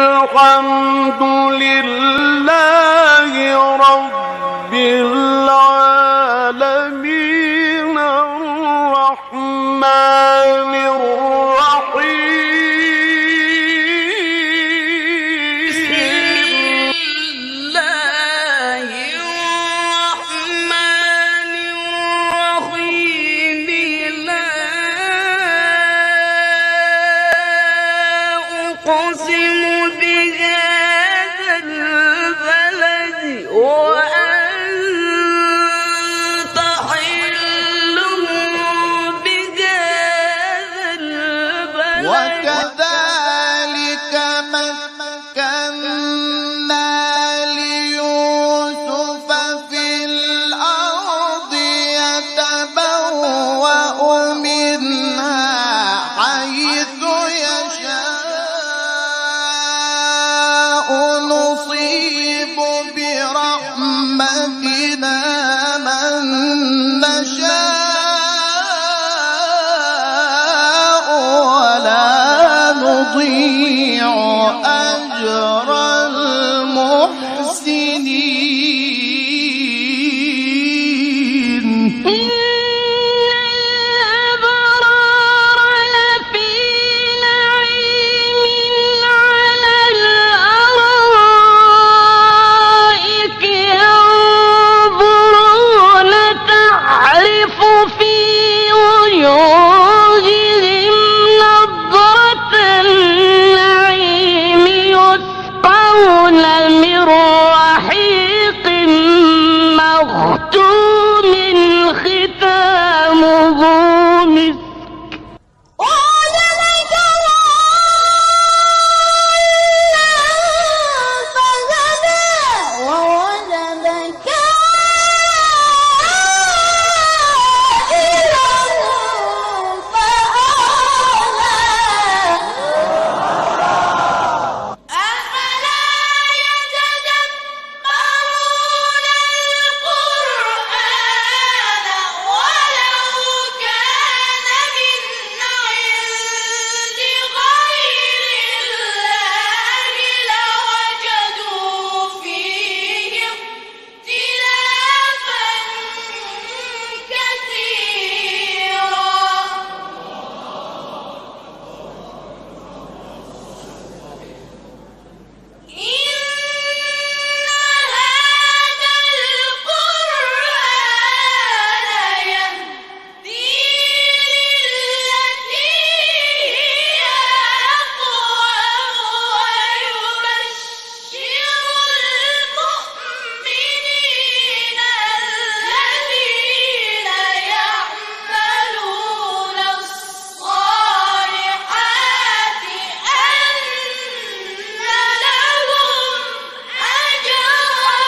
الحمد لله رب العالمين الرحمن وكذلك مكنا ليوسف في الأرض يتبوأ منها حيث يشاء نصيب برحمتنا من نشاء نضيع أجر المحسنين إن الأبرار لفي نعيم على الأرائك ينظرون تعرف في وجوههم نضرة النعيم يسقون من رحيق مختوم ختامه مسك ووجدك فهدى ووجدك عائلا فأغنى أفلا يتدبرون القرآن ولو كان من عند غير الله لوجدوا فيه اختلافا كثيرا إن هذا القرآن يهدي للتي هي أقوم ويبشر المؤمنين الذين يعملون الصالحات أن لهم أجرا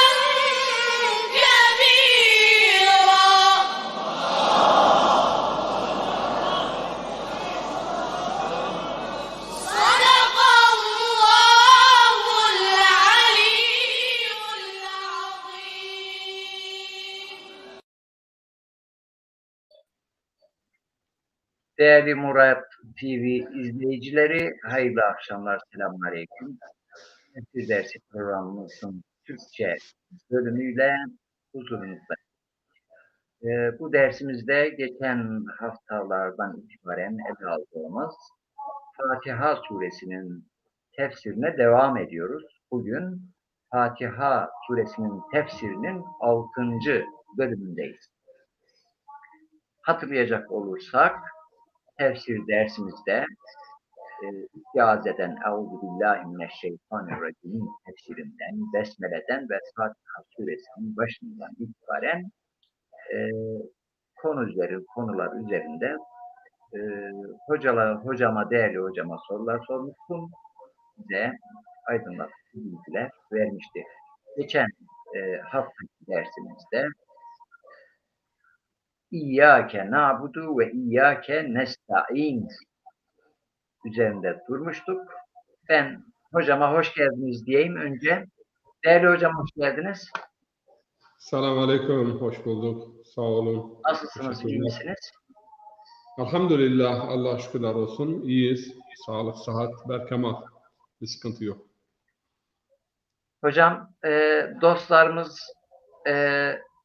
كبيرا صدق الله العلي العظيم. Değerli Murat TV izleyicileri, hayırlı akşamlar, selamünaleyküm. Bir dersi programımızın Türkçe bölümüyle huzurunuzdayım. Bu dersimizde geçen haftalardan itibaren ele aldığımız Fatiha suresinin tefsirine devam ediyoruz. Bugün Fatiha suresinin tefsirinin 6. bölümündeyiz. Hatırlayacak olursak tefsir dersimizde İstiazeden Euzubillahimineşşeytanirracim tefsirinden, Besmele'den ve Fatiha suresinin başından itibaren konular üzerinde değerli hocama sorular sormuştum ve aydınlatıcı bilgiler vermişti. Geçen haftaki dersimizde İyyâke na'budu ve İyyâke nesta'in üzerinde durmuştuk. Ben hocama hoş geldiniz diyeyim önce. Değerli hocam hoş geldiniz. Selamünaleyküm, hoş bulduk. Sağ olun. Nasılsınız, iyi misiniz? Elhamdülillah, Allah'a şükürler olsun. İyiyiz. Sağlık, sıhhat, berkemal. Bir sıkıntı yok. Hocam, dostlarımız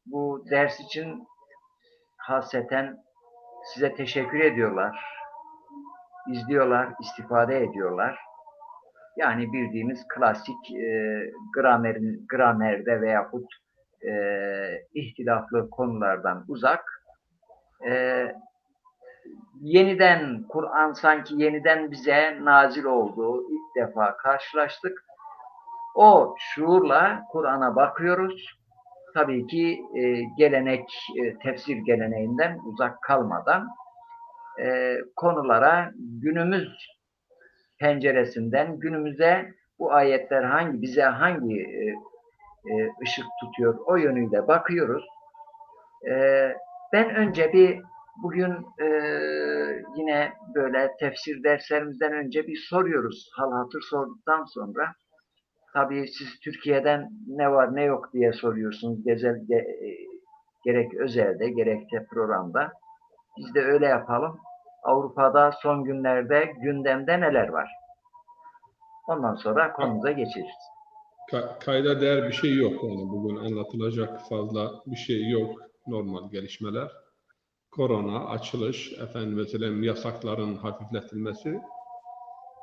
bu ders için hasreten size teşekkür ediyorlar. İzliyorlar, istifade ediyorlar. Yani bildiğimiz klasik gramerde veyahut ihtilaflı konulardan uzak. Yeniden Kur'an sanki yeniden bize nazil oldu. İlk defa karşılaştık. O şuurla Kur'an'a bakıyoruz. Tabii ki tefsir geleneğinden uzak kalmadan konulara günümüz penceresinden günümüze bu ayetler bize hangi ışık tutuyor o yönüyle bakıyoruz. Ben önce bugün yine böyle tefsir derslerimizden önce bir soruyoruz. Hal hatır sorduktan sonra tabii siz Türkiye'den ne var ne yok diye soruyorsunuz. Gerek özelde gerekse programda. Biz de öyle yapalım. Avrupa'da son günlerde gündemde neler var? Ondan sonra konumuza geçeriz. Kayda değer bir şey yok. Yani bugün anlatılacak fazla bir şey yok. Normal gelişmeler. Korona, açılış, mesela yasakların hafifletilmesi.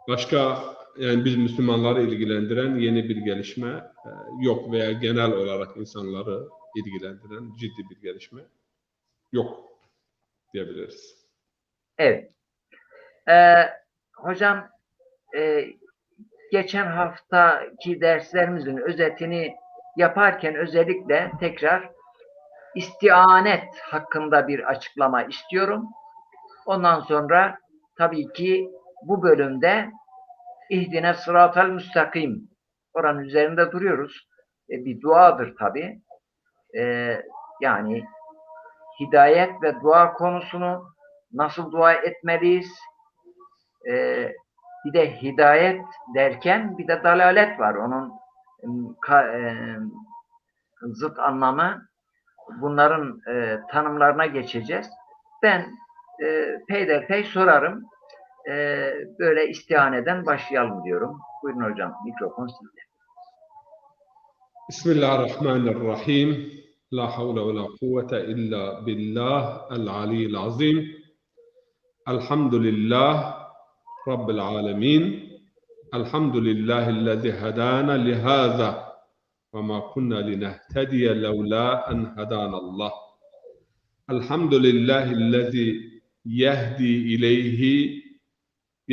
Başka yani biz Müslümanları ilgilendiren yeni bir gelişme yok veya genel olarak insanları ilgilendiren ciddi bir gelişme yok diyebiliriz. Evet. Hocam geçen haftaki derslerimizin özetini yaparken özellikle tekrar istianet hakkında bir açıklama istiyorum. Ondan sonra tabii ki bu bölümde İhdine sıratal müstakim oranın üzerinde duruyoruz. Bir duadır tabii. Yani hidayet ve dua konusunu nasıl dua etmeliyiz? Bir de hidayet derken bir de dalalet var. Onun zıt anlamı. Bunların tanımlarına geçeceğiz. Ben peyderpey sorarım. Böyle istihaneden başlayalım diyorum. Buyurun hocam, mikrofon sizde. Bismillahirrahmanirrahim. La havle ve la kuvvete illa billah el-aliyyil azim. Elhamdülillah Rabbil alemin. Elhamdülillahillezî hedâna lihâzâ. وما كنا لنهتدي لولا أن هدانا الله. الحمد لله الذي يهدي إليه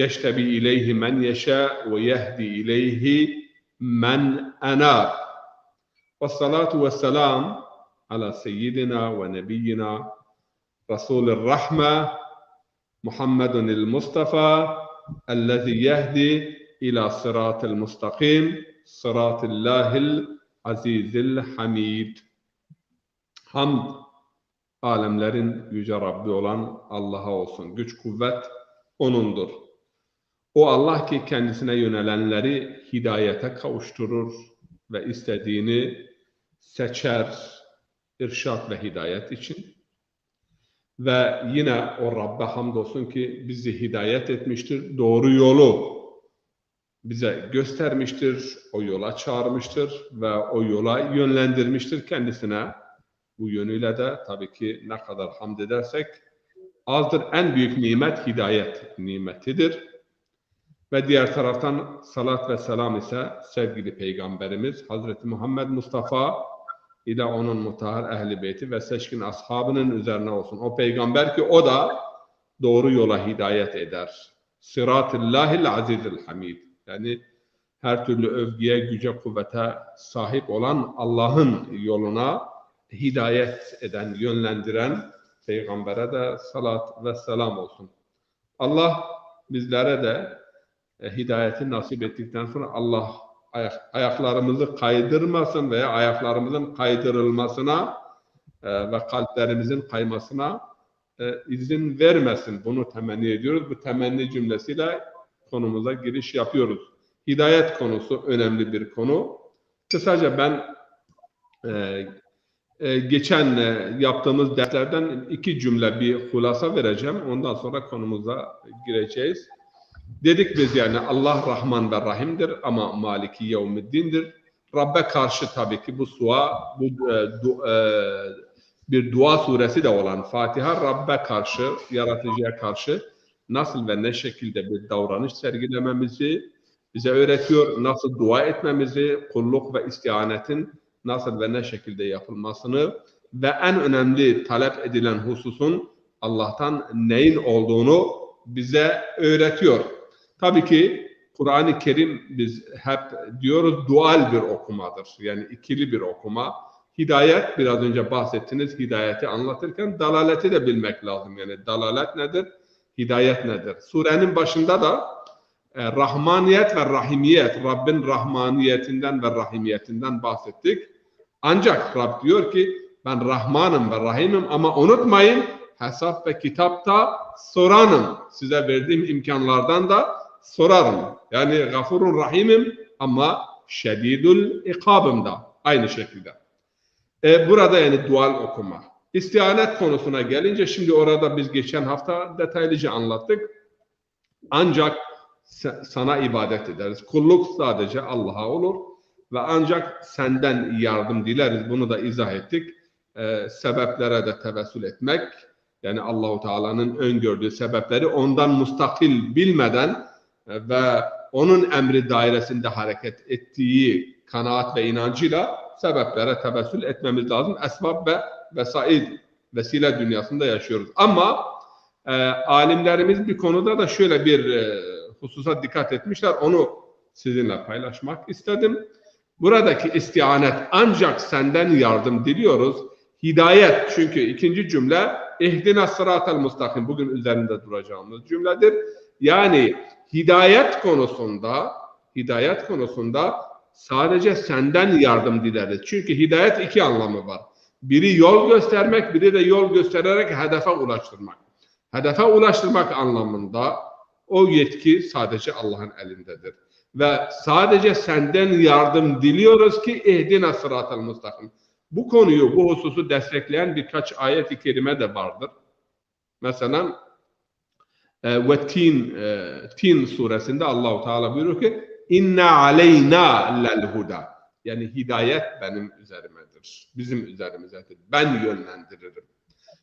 يجتبي إليه من يشاء ويهدي إليه من أناب. والصلاة والسلام على سيدنا ونبينا رسول الرحمة محمد المصطفى الذي يهدي إلى صراط المستقيم صراط الله Azizil Hamid. Hamd, alemlerin yüce Rabbi olan Allah'a olsun. Güç, kuvvet O'nundur. O Allah ki kendisine yönelenleri hidayete kavuşturur ve istediğini seçer, irşat ve hidayet için. Ve yine o Rabbe hamdolsun ki bizi hidayet etmiştir, doğru yolu bize göstermiştir, o yola çağırmıştır ve o yola yönlendirmiştir kendisine. Bu yönüyle de tabii ki ne kadar hamd edersek azdır. En büyük nimet hidayet nimetidir. Ve diğer taraftan salat ve selam ise sevgili Peygamberimiz Hazreti Muhammed Mustafa ile onun mutahhar ehli beyti ve seçkin ashabının üzerine olsun. O peygamber ki o da doğru yola hidayet eder. Sıratillahil azizil hamid. Yani her türlü övgüye, güce, kuvvete sahip olan Allah'ın yoluna hidayet eden, yönlendiren Peygamber'e de salat ve selam olsun. Allah bizlere de hidayeti nasip ettikten sonra Allah ayaklarımızı kaydırmasın veya ayaklarımızın kaydırılmasına ve kalplerimizin kaymasına izin vermesin. Bunu temenni ediyoruz. Bu temenni cümlesiyle konumuza giriş yapıyoruz. Hidayet konusu önemli bir konu. Kısaca ben geçen yaptığımız derslerden 2 cümle bir hulasa vereceğim. Ondan sonra konumuza gireceğiz. Dedik biz yani Allah Rahman ve Rahim'dir ama Maliki Yevmiddin'dir. Rabbe karşı tabii ki bu bir dua suresi de olan Fatiha, Rabbe karşı, yaratıcıya karşı nasıl ve ne şekilde bir davranış sergilememizi bize öğretiyor. Nasıl dua etmemizi, kulluk ve istianetin nasıl ve ne şekilde yapılmasını ve en önemli talep edilen hususun Allah'tan neyin olduğunu bize öğretiyor. Tabii ki Kur'an-ı Kerim biz hep diyoruz dual bir okumadır. Yani ikili bir okuma. Hidayet, biraz önce bahsettiniz, hidayeti anlatırken dalaleti de bilmek lazım. Yani dalalet nedir? Hidayet nedir? Surenin başında da rahmaniyet ve rahimiyet, Rabbin rahmaniyetinden ve rahimiyetinden bahsettik. Ancak Rab diyor ki ben Rahmanım ve Rahimim ama unutmayın hesap ve kitapta soranım. Size verdiğim imkanlardan da sorarım. Yani Gafurun Rahimim ama Şedidul İkabım da aynı şekilde. Burada yani dual okuma. İstianet konusuna gelince şimdi orada biz geçen hafta detaylıca anlattık. Ancak sana ibadet ederiz. Kulluk sadece Allah'a olur ve ancak senden yardım dileriz. Bunu da izah ettik. Sebeplere de tevessül etmek, yani Allahu Teala'nın öngördüğü sebepleri ondan mustakil bilmeden ve onun emri dairesinde hareket ettiği kanaat ve inancıyla sebeplere tevessül etmemiz lazım. Esbab ve vesail, vesile dünyasında yaşıyoruz. Ama alimlerimiz bir konuda da şöyle bir hususa dikkat etmişler. Onu sizinle paylaşmak istedim. Buradaki istianet ancak senden yardım diliyoruz. Hidayet, çünkü ikinci cümle ihdina sıratel mustakim, bugün üzerinde duracağımız cümledir. Yani hidayet konusunda sadece senden yardım dileriz. Çünkü hidayet iki anlamı var. Biri yol göstermek, biri de yol göstererek hedefe ulaştırmak. Hedefe ulaştırmak anlamında o yetki sadece Allah'ın elindedir. Ve sadece senden yardım diliyoruz ki ihdina sıratel mustakim. Bu konuyu, bu hususu destekleyen birkaç ayet-i kerime de vardır. Mesela ve Tin suresinde Allahu Teala buyuruyor ki inna aleyna lel huda. Yani hidayet benim üzerimedir. Bizim üzerimizedir. Ben yönlendiririm.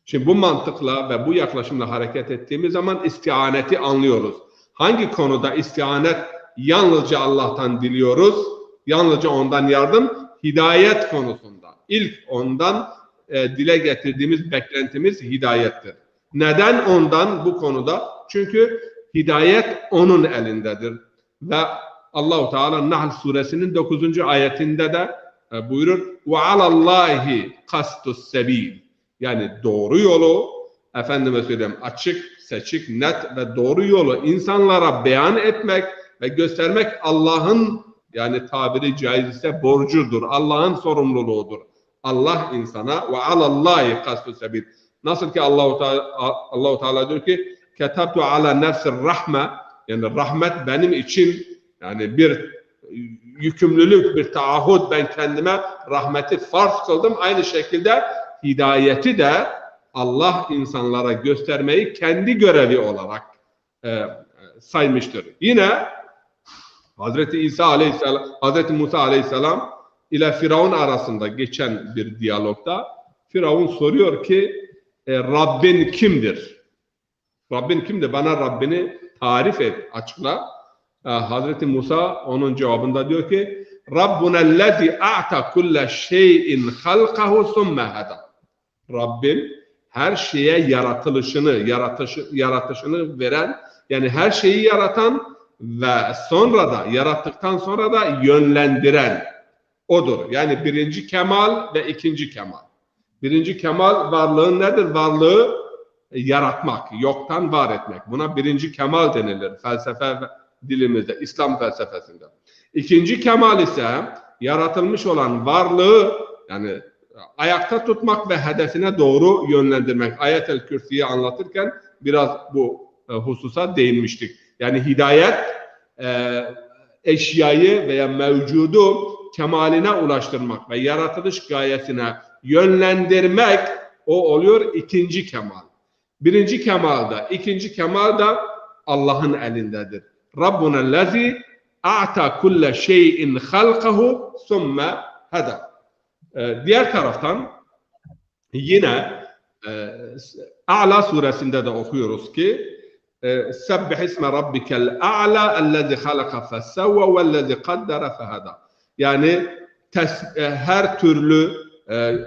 Şimdi bu mantıkla ve bu yaklaşımla hareket ettiğimiz zaman istianeti anlıyoruz. Hangi konuda istianet yalnızca Allah'tan diliyoruz? Yalnızca ondan yardım. Hidayet konusunda. İlk ondan dile getirdiğimiz beklentimiz hidayettir. Neden ondan bu konuda? Çünkü hidayet onun elindedir. Ve Allah-u Teala Nahl suresinin 9. ayetinde de buyurur ve alallahi kastus sebil. Yani doğru yolu, efendime söyleyeyim, açık, seçik, net ve doğru yolu insanlara beyan etmek ve göstermek Allah'ın, yani tabiri caizse borcudur. Allah'ın sorumluluğudur. Allah insana ve alallahi kastus sebil. Nasıl ki Allah-u Teala diyor ki ketabtu ala nefsir rahme, yani rahmet benim için, yani bir yükümlülük, bir taahhüt, ben kendime rahmeti farz kıldım. Aynı şekilde hidayeti de Allah insanlara göstermeyi kendi görevi olarak saymıştır. Yine Hazreti İsa Aleyhisselam, Hazreti Musa Aleyhisselam ile Firavun arasında geçen bir diyalogda Firavun soruyor ki Rabbin kimdir? Rabbin kimdir? Bana Rabbini tarif et, açıkla. Hazreti Musa onun cevabında diyor ki Rabbunellezî a'ta kulle şeyin halkahu summe heda. Rabbim her şeye yaratışını veren, yani her şeyi yaratan ve sonra da yarattıktan sonra da yönlendiren odur. Yani birinci kemal ve ikinci kemal. Birinci kemal varlığın nedir? Varlığı yaratmak, yoktan var etmek. Buna birinci kemal denilir felsefe dilimizde, İslam felsefesinde. İkinci kemal ise yaratılmış olan varlığı yani ayakta tutmak ve hedefine doğru yönlendirmek. Ayet-el Kürsi'yi anlatırken biraz bu hususa değinmiştik. Yani hidayet eşyayı veya mevcudu kemaline ulaştırmak ve yaratılış gayesine yönlendirmek, o oluyor ikinci kemal. Birinci kemal da, ikinci kemal da Allah'ın elindedir. Rabbunellezî a'ta kulle şeyin halkahu thumme hada. Diğer taraftan yine A'la suresinde de okuyoruz ki Sebbih isme rabbikel a'la ellezî halaka fessevve vellezî kaddere fehada. Yani her türlü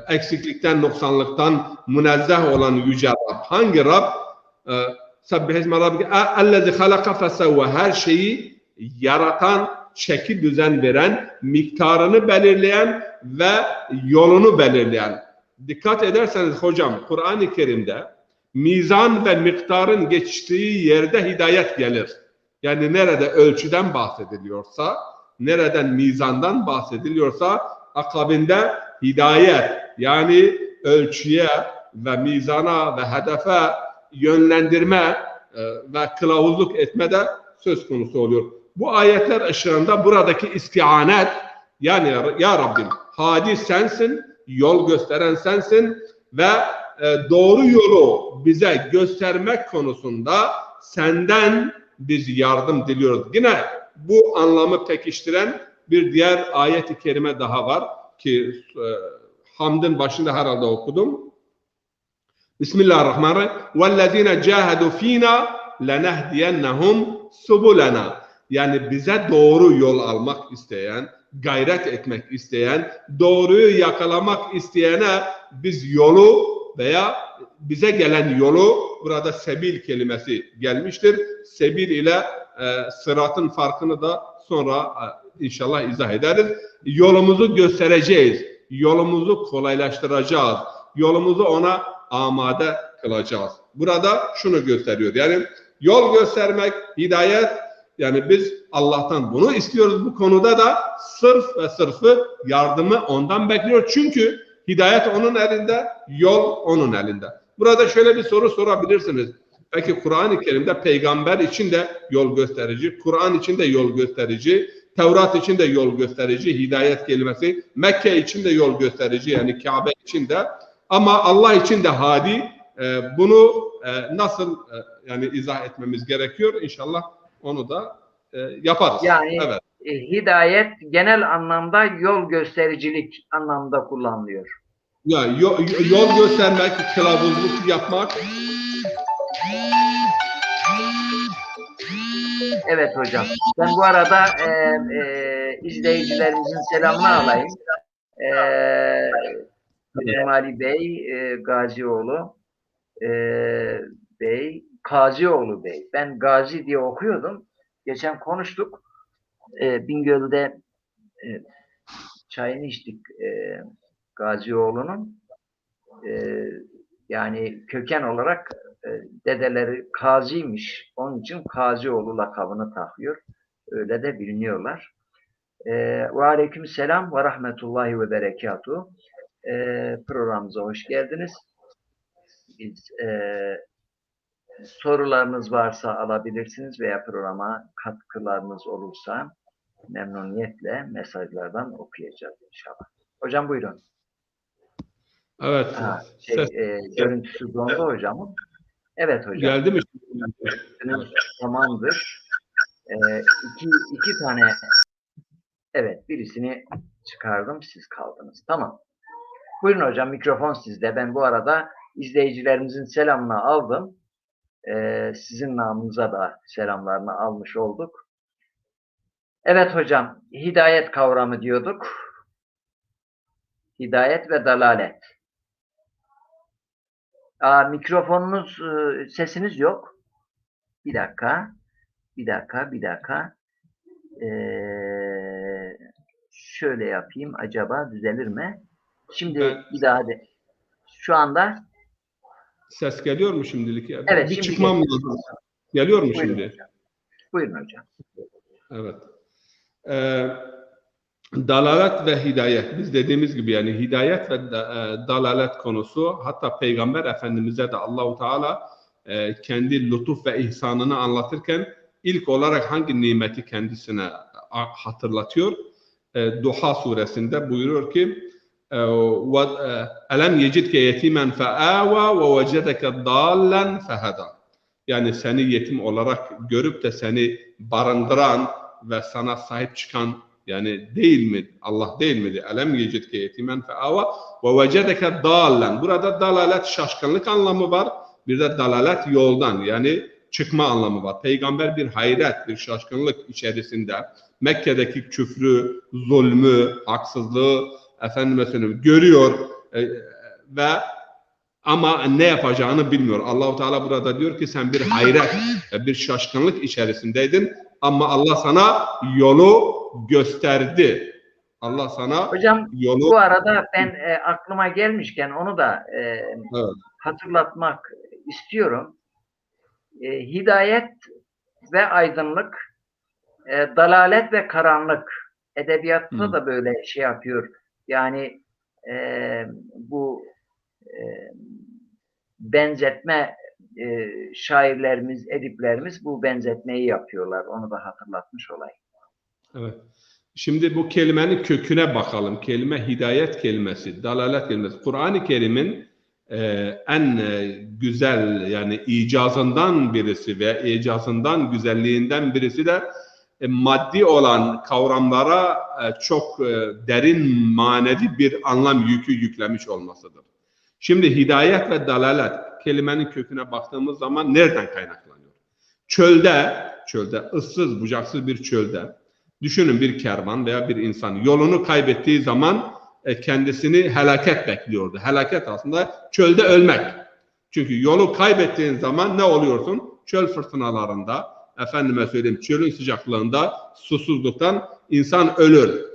eksiklikten, noksanlıktan münezzeh olan Yüce Rab. Hangi Rab? Sebbih isme rabbikel ellezî halaka fessevve. Her şeyi yaratan, şekil düzen veren, miktarını belirleyen ve yolunu belirleyen. Dikkat ederseniz hocam, Kur'an-ı Kerim'de mizan ve miktarın geçtiği yerde hidayet gelir. Yani nerede ölçüden bahsediliyorsa, nereden mizandan bahsediliyorsa akabinde hidayet, yani ölçüye ve mizana ve hedefe yönlendirme ve kılavuzluk etme de söz konusu oluyor. Bu ayetler ışığında buradaki istianet, yani ya Rabbim hadi sensin, yol gösteren sensin ve doğru yolu bize göstermek konusunda senden biz yardım diliyoruz. Yine bu anlamı pekiştiren bir diğer ayet-i kerime daha var ki Hamd'ın başında herhalde okudum. Bismillahirrahmanirrahim. وَالَّذ۪ينَ جَاهَدُوا ف۪ينَا لَنَهْدِيَنَّهُمْ سُبُلَنَا. Yani bize doğru yol almak isteyen, gayret etmek isteyen, doğruyu yakalamak isteyene biz yolu veya bize gelen yolu, burada sebil kelimesi gelmiştir. Sebil ile sıratın farkını da sonra inşallah izah ederiz. Yolumuzu göstereceğiz, yolumuzu kolaylaştıracağız, yolumuzu ona amade kılacağız. Burada şunu gösteriyor, yani yol göstermek, hidayet, yani biz Allah'tan bunu istiyoruz. Bu konuda da sırf ve sırfı yardımı ondan bekliyor. Çünkü hidayet onun elinde, yol onun elinde. Burada şöyle bir soru sorabilirsiniz. Peki Kur'an-ı Kerim'de peygamber için de yol gösterici, Kur'an için de yol gösterici, Tevrat için de yol gösterici, hidayet kelimesi, Mekke için de yol gösterici, yani Kabe için de, ama Allah için de hadi. Bunu nasıl yani izah etmemiz gerekiyor? İnşallah onu da yaparız. Yani evet. Hidayet genel anlamda yol göstericilik anlamda kullanılıyor. Yani yol göstermek, kılavuzluk yapmak. Evet hocam. Ben bu arada izleyicilerimizin selamını alayım. Ali Bey, Gazioğlu Bey, Kazioğlu Bey. Ben Gazi diye okuyordum. Geçen konuştuk. Bingöl'de çayını içtik Gazioğlu'nun. Yani köken olarak dedeleri Kazi'ymiş. Onun için Kazioğlu lakabını takıyor. Öyle de biliniyorlar. Ve aleykümselam ve rahmetullahi ve berekatuhu. Programımıza hoş geldiniz. Biz sorularınız varsa alabilirsiniz veya programa katkılarınız olursa memnuniyetle mesajlardan okuyacağız inşallah. Hocam buyurun. Evet. Görüntüsü dondu hocamın. Evet hocam. Geldi mi? Tamamdır. İki tane, evet, birisini çıkardım, siz kaldınız. Tamam. Buyurun hocam, mikrofon sizde. Ben bu arada izleyicilerimizin selamını aldım. Sizin namınıza da selamlarını almış olduk. Evet hocam, hidayet kavramı diyorduk. Hidayet ve dalalet. Mikrofonunuz, sesiniz yok. Bir dakika. Şöyle yapayım, acaba düzelir mi? Şimdi bir daha de. Şu anda ses geliyor mu şimdilik? Evet, bir şimdi çıkmam lazım. Geliyor mu Buyurun şimdi? hocam. Buyurun hocam. Evet. Dalalet ve hidayet. Biz dediğimiz gibi yani hidayet ve dalalet konusu, hatta Peygamber Efendimiz'e de Allahu Teala kendi lütuf ve ihsanını anlatırken ilk olarak hangi nimeti kendisine hatırlatıyor? Duha suresinde buyuruyor ki "Elem yecidke yetimen fe'ava ve vecedeke dallen fehada." Yani seni yetim olarak görüp de seni barındıran, ve sana sahip çıkan yani değil mi? Allah değil miydi? Elem yecidke yetimen feava ve vecedeke dallen. Burada dalalet şaşkınlık anlamı var. Bir de dalalet yoldan yani çıkma anlamı var. Peygamber bir hayret, bir şaşkınlık içerisinde Mekke'deki küfrü, zulmü, haksızlığı efendime söyleyeyim görüyor ve ama ne yapacağını bilmiyor. Allah-u Teala burada diyor ki sen bir hayret, bir şaşkınlık içerisindeydin ama Allah sana yolu gösterdi. Allah sana Hocam yolu... bu arada ben aklıma gelmişken onu da Evet. hatırlatmak istiyorum. Hidayet ve aydınlık, dalalet ve karanlık. Edebiyatta da böyle şey yapıyor. Yani bu benzetme şairlerimiz, ediplerimiz bu benzetmeyi yapıyorlar. Onu da hatırlatmış olayım. Evet. Şimdi bu kelimenin köküne bakalım. Kelime hidayet kelimesi, dalalet kelimesi. Kur'an-ı Kerim'in en güzel yani icazından birisi ve icazından güzelliğinden birisi de maddi olan kavramlara çok derin manevi bir anlam yükü yüklemiş olmasıdır. Şimdi hidayet ve dalalet kelimenin köküne baktığımız zaman nereden kaynaklanıyor? Çölde, ıssız, bucaksız bir çölde düşünün bir kervan veya bir insan yolunu kaybettiği zaman kendisini helaket bekliyordu. Helaket aslında çölde ölmek. Çünkü yolu kaybettiğin zaman ne oluyorsun? Çöl fırtınalarında, efendime söyleyeyim çölün sıcaklığında, susuzluktan insan ölür.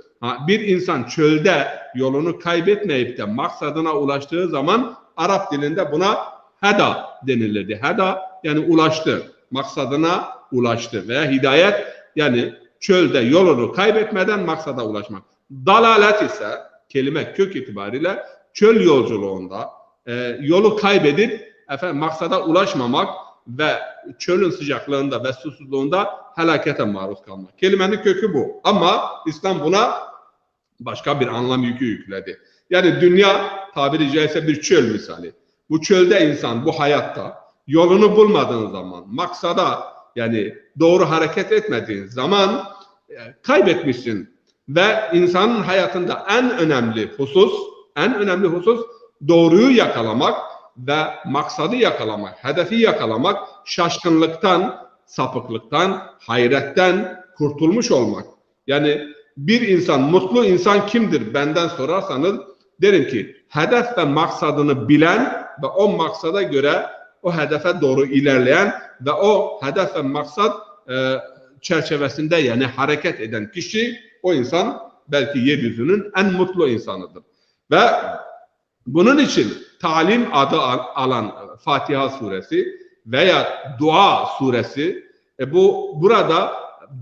Bir insan çölde yolunu kaybetmeyip de maksadına ulaştığı zaman Arap dilinde buna heda denilirdi. Heda yani ulaştı, maksadına ulaştı veya hidayet yani çölde yolunu kaybetmeden maksada ulaşmak. Dalalet ise kelime kök itibariyle çöl yolculuğunda yolu kaybedip maksada ulaşmamak ve çölün sıcaklığında ve susuzluğunda helakete maruz kalmak. Kelimenin kökü bu. Ama İslam buna başka bir anlam yükü yükledi. Yani dünya tabiri caizse bir çöl misali. Bu çölde insan bu hayatta yolunu bulmadığın zaman, maksada yani doğru hareket etmediğin zaman kaybetmişsin. Ve insanın hayatında en önemli husus doğruyu yakalamak ve maksadı yakalamak, hedefi yakalamak, şaşkınlıktan, sapıklıktan, hayretten kurtulmuş olmak. Yani bir insan, mutlu insan kimdir benden sorarsanız derim ki hedef ve maksadını bilen ve o maksada göre o hedefe doğru ilerleyen ve o hedef ve maksat çerçevesinde yani hareket eden kişi o insan belki yeryüzünün en mutlu insanıdır. Ve bunun için talim adı alan Fatiha suresi veya dua suresi burada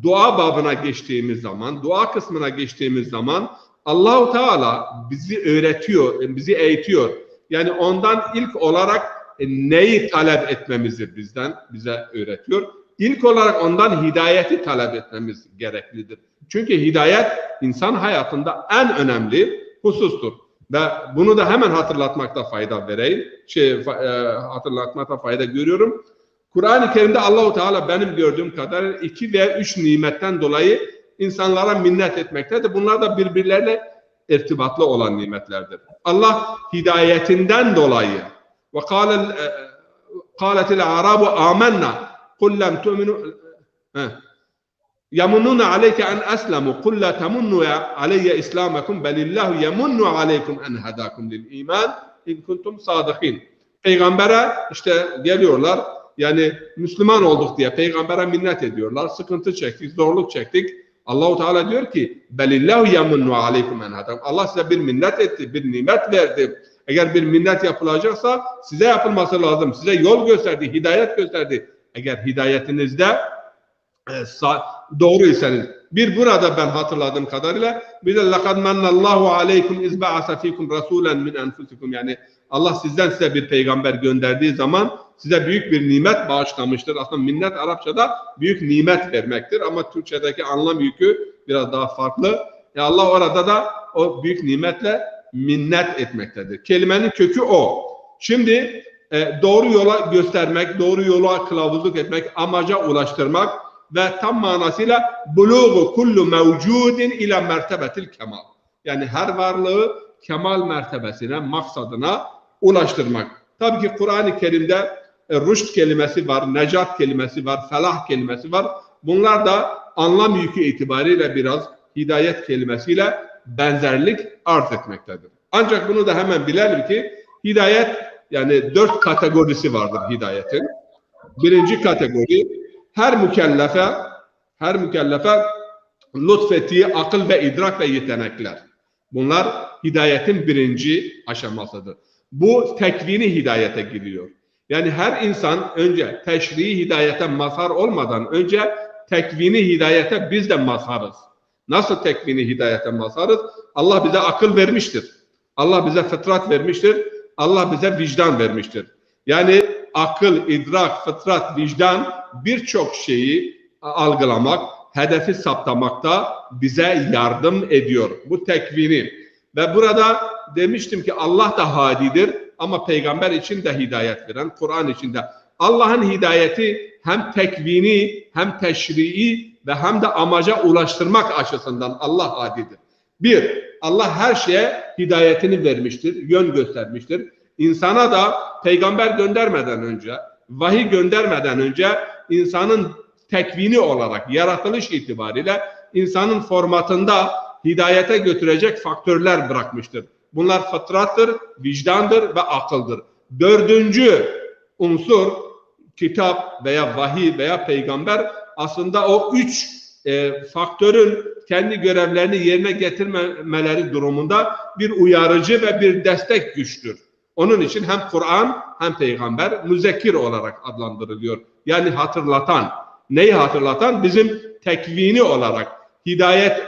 dua babına geçtiğimiz zaman, dua kısmına geçtiğimiz zaman Allah-u Teala bizi öğretiyor, bizi eğitiyor. Yani ondan ilk olarak neyi talep etmemizi bize öğretiyor. İlk olarak ondan hidayeti talep etmemiz gereklidir. Çünkü hidayet insan hayatında en önemli husustur. Ve bunu da hemen hatırlatmakta fayda vereyim. Hatırlatmakta fayda görüyorum. Kur'an-ı Kerim'de Allah-u Teala benim gördüğüm kadar 2 veya 3 nimetten dolayı insanlara minnet etmektedir. Bunlar da birbirleriyle irtibatlı olan nimetlerdir. Allah hidayetinden dolayı ve kâletil a'rabu âmennâ قُلْ لَمْ تُؤْمِنُوا يَمُنُّونَ عَلَيْكَ أَنْ أَسْلَمُوا قُلْ لَا تَمُنُّوا عَلَيَّ إِسْلَامَكُمْ بَلِ اللّٰهُ يَمُنُّ عَلَيْكُمْ أَنْ هَدَاكُمْ لِلْإِيمَانِ اِنْ كُنْتُمْ صَادِقِينَ. Peygambere işte geliyorlar yani Müslüman olduk diye peygambere minnet ediyorlar. Sıkıntı çektik, zorluk çektik. Allah-u Teala diyor ki belillahu yamunnu aleykum en hadam. Allah size bir minnet etti, bir nimet verdi. Eğer bir minnet yapılacaksa size yapılması lazım. Size yol gösterdi, hidayet gösterdi. Eğer hidayetinizde doğruysanız. Bir burada ben hatırladığım kadarıyla bir de لَقَدْ مَنَّ اللّٰهُ عَلَيْكُمْ اِذْ بَعَثَ ف۪يكُمْ رَسُولًا مِنْ اَنْفُسِكُمْ. Yani Allah sizden size bir peygamber gönderdiği zaman size büyük bir nimet bağışlamıştır. Aslında minnet Arapçada büyük nimet vermektir ama Türkçedeki anlam yükü biraz daha farklı. Allah orada da o büyük nimetle minnet etmektedir. Kelimenin kökü o. Şimdi doğru yola göstermek, doğru yola kılavuzluk etmek, amaca ulaştırmak ve tam manasıyla buluğu kullu mevcudin ila mertebetil kemal. Yani her varlığı kemal mertebesine, maksadına ulaştırmak. Tabii ki Kur'an-ı Kerim'de rüşt kelimesi var, necat kelimesi var, felah kelimesi var. Bunlar da anlam yükü itibariyle biraz hidayet kelimesiyle benzerlik arz etmektedir. Ancak bunu da hemen bilelim ki hidayet, yani 4 kategorisi vardır hidayetin. Birinci kategori, her mükellefe lütfettiği akıl ve idrak ve yetenekler. Bunlar hidayetin birinci aşamasıdır. Bu tekvini hidayete giriyor. Yani her insan önce teşrii hidayete mazhar olmadan önce tekvini hidayete biz de mazharız. Nasıl tekvini hidayete mazharız? Allah bize akıl vermiştir. Allah bize fıtrat vermiştir. Allah bize vicdan vermiştir. Yani akıl, idrak, fıtrat, vicdan birçok şeyi algılamak, hedefi saptamakta bize yardım ediyor. Bu tekvini. Ve burada demiştim ki Allah da hadidir ama peygamber için de hidayet veren, Kur'an için de. Allah'ın hidayeti hem tekvini, hem teşrii ve hem de amaca ulaştırmak açısından Allah hadidir. Bir, Allah her şeye hidayetini vermiştir, yön göstermiştir. İnsana da peygamber göndermeden önce, vahiy göndermeden önce insanın tekvini olarak, yaratılış itibariyle insanın formatında hidayete götürecek faktörler bırakmıştır. Bunlar fıtrattır, vicdandır ve akıldır. Dördüncü unsur kitap veya vahiy veya peygamber aslında o üç faktörün kendi görevlerini yerine getirmemeleri durumunda bir uyarıcı ve bir destek güçtür. Onun için hem Kur'an hem peygamber müzekkir olarak adlandırılıyor. Yani hatırlatan. Neyi hatırlatan? Bizim tekvini olarak hidayet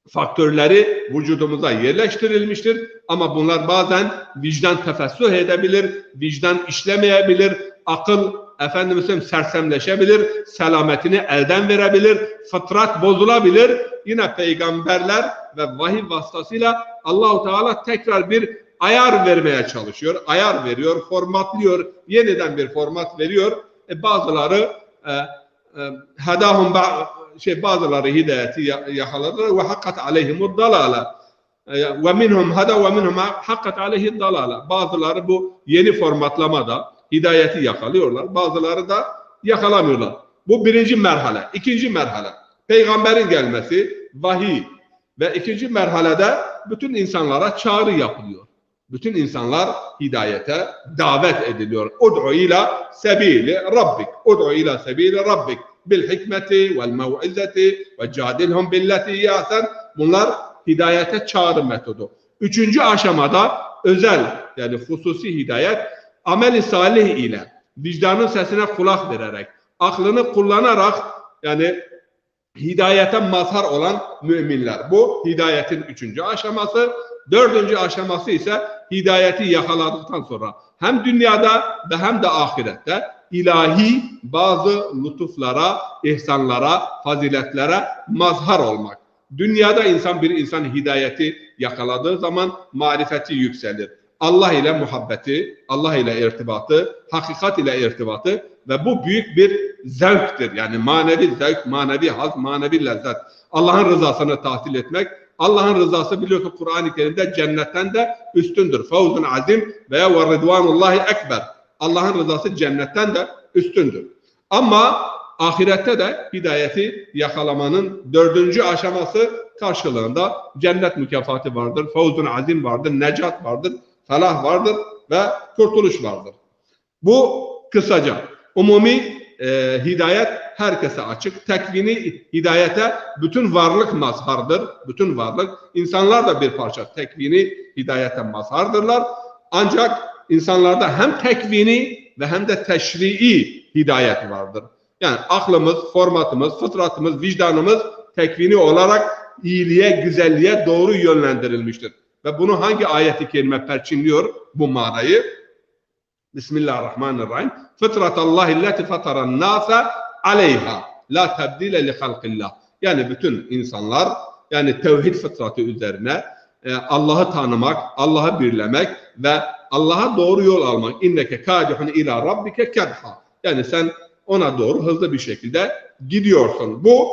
faktörleri vücudumuza yerleştirilmiştir. Ama bunlar bazen vicdan tefessüh edebilir, vicdan işlemeyebilir, akıl sersemleşebilir, selametini elden verebilir, fıtrat bozulabilir. Yine peygamberler ve vahiy vasıtasıyla Allah-u Teala tekrar bir ayar vermeye çalışıyor. Ayar veriyor, formatlıyor, yeniden bir format veriyor. Bazıları bazıları hidayeti yakaladılar ve hakkat aleyhimud dalale. Ve minhum hada ve minhum hakkat aleyhid dalale. Bazıları bu yeni formatlamada hidayeti yakalıyorlar. Bazıları da yakalamıyorlar. Bu birinci merhale. İkinci merhale. Peygamberin gelmesi, vahiy. Ve ikinci merhalede bütün insanlara çağrı yapılıyor. Bütün insanlar hidayete davet ediliyor. Ud'u ila sebili rabbik. Ud'u ila sebili rabbik. Bil hikmeti vel mev'izeti ve cadilhum billeti yasen. Bunlar hidayete çağrı metodu. Üçüncü aşamada özel, yani hususi hidayet, amel-i salih ile, vicdanın sesine kulak vererek, aklını kullanarak, yani hidayete mazhar olan müminler. Bu hidayetin üçüncü aşaması. Dördüncü aşaması ise hidayeti yakaladıktan sonra hem dünyada ve hem de ahirette ilahi bazı lütuflara, ihsanlara, faziletlere mazhar olmak. Dünyada bir insan hidayeti yakaladığı zaman marifeti yükselir. Allah ile muhabbeti, Allah ile irtibatı, hakikat ile irtibatı ve bu büyük bir zevktir. Yani manevi zevk, manevi haz, manevi lezzet. Allah'ın rızasını tahsil etmek. Allah'ın rızası biliyorsun Kur'an-ı Kerim'de cennetten de üstündür. Fevzun azim veya ve ridvanullahi ekber. Allah'ın rızası cennetten de üstündür. Ama ahirette de hidayeti yakalamanın dördüncü aşaması karşılığında cennet mükafatı vardır. Fevzun azim vardır, necat vardır, felah vardır ve kurtuluş vardır. Bu kısaca. Umumi hidayet herkese açık. Tekvini hidayete bütün varlık mazhardır. Bütün varlık. İnsanlar da bir parça tekvini hidayete mazhardırlar. Ancak insanlarda hem tekvini ve hem de teşrii hidayet vardır. Yani aklımız, formatımız, fıtratımız, vicdanımız tekvini olarak iyiliğe, güzelliğe doğru yönlendirilmiştir. Ve bunu hangi ayet-i kerime perçinliyor bu manayı? Bismillahirrahmanirrahim. Fıtratallahi allati fataran nasa aleyha la tebdile li halqillah. Yani bütün insanlar, yani tevhid fıtratı üzerine Allah'ı tanımak, Allah'ı birlemek ve Allah'a doğru yol almak. İnneke kadihun ila rabbike kedha. Yani sen ona doğru hızlı bir şekilde gidiyorsun. Bu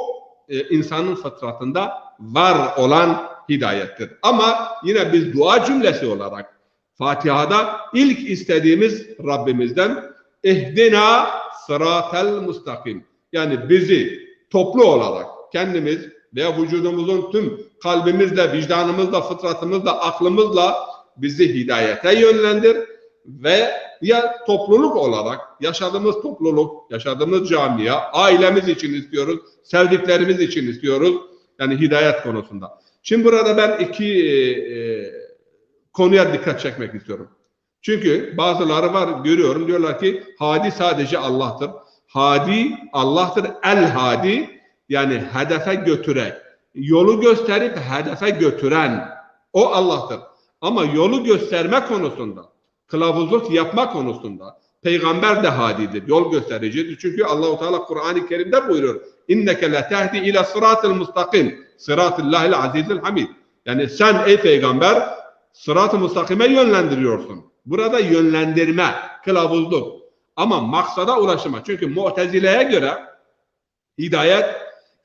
insanın fıtratında var olan hidayettir. Ama yine biz dua cümlesi olarak Fatiha'da ilk istediğimiz Rabbimizden ihdina sıratel mustakim. Yani bizi toplu olarak kendimiz veya vücudumuzun tüm kalbimizle, vicdanımızla, fıtratımızla, aklımızla bizi hidayete yönlendir ve ya topluluk olarak yaşadığımız topluluk, yaşadığımız camia, ailemiz için istiyoruz, sevdiklerimiz için istiyoruz. Yani hidayet konusunda. Şimdi burada ben iki konuya dikkat çekmek istiyorum. Çünkü bazıları var, görüyorum, diyorlar ki hadi sadece Allah'tır. Hadi Allah'tır. El hadi yani hedefe götüren, yolu gösterip hedefe götüren o Allah'tır. Ama yolu gösterme konusunda, kılavuzluk yapma konusunda peygamber de hadidir, yol göstericidir. Çünkü Allah-u Teala Kur'an-ı Kerim'de buyuruyor. İnneke la tehdi ila sıratil mustakim. Sıratillahil azizil hamid. Yani sen ey peygamber sırat-ı mustakime yönlendiriyorsun. Burada yönlendirme, kılavuzluk. Ama maksada ulaşma. Çünkü Mu'tezile'ye göre hidayet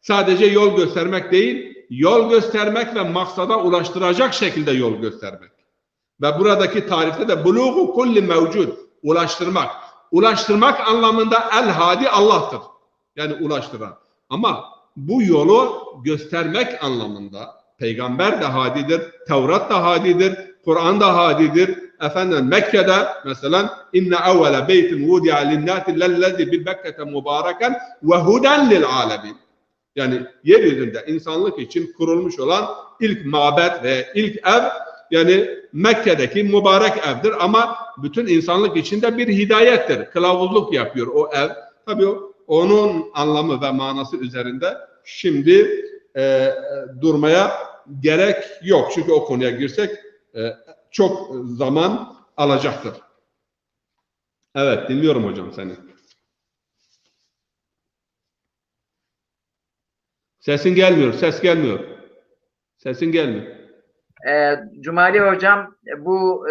sadece yol göstermek değil, yol göstermek ve maksada ulaştıracak şekilde yol göstermek. Ve buradaki tarifte de buluğu kulli mevcud, ulaştırmak. Ulaştırmak anlamında el-hadi Allah'tır. Yani ulaştıran. Ama bu yolu göstermek anlamında peygamber de hadidir, Tevrat da hadidir, Kur'an da hadidir. Efendim Mekke'de mesela inne evvele beytin vudi'a linnâti lellezî bi Bekke'te mübareken ve huden lil âlemin. Yani yeryüzünde insanlık için kurulmuş olan ilk mabet ve ilk ev yani Mekke'deki mübarek evdir ama bütün insanlık için de bir hidayettir. Kılavuzluk yapıyor o ev. Tabii onun anlamı ve manası üzerinde şimdi durmaya gerek yok. Çünkü o konuya girsek çok zaman alacaktır. Evet, dinliyorum hocam seni. Sesin gelmiyor, ses gelmiyor. Sesin gelmiyor. Cumali hocam bu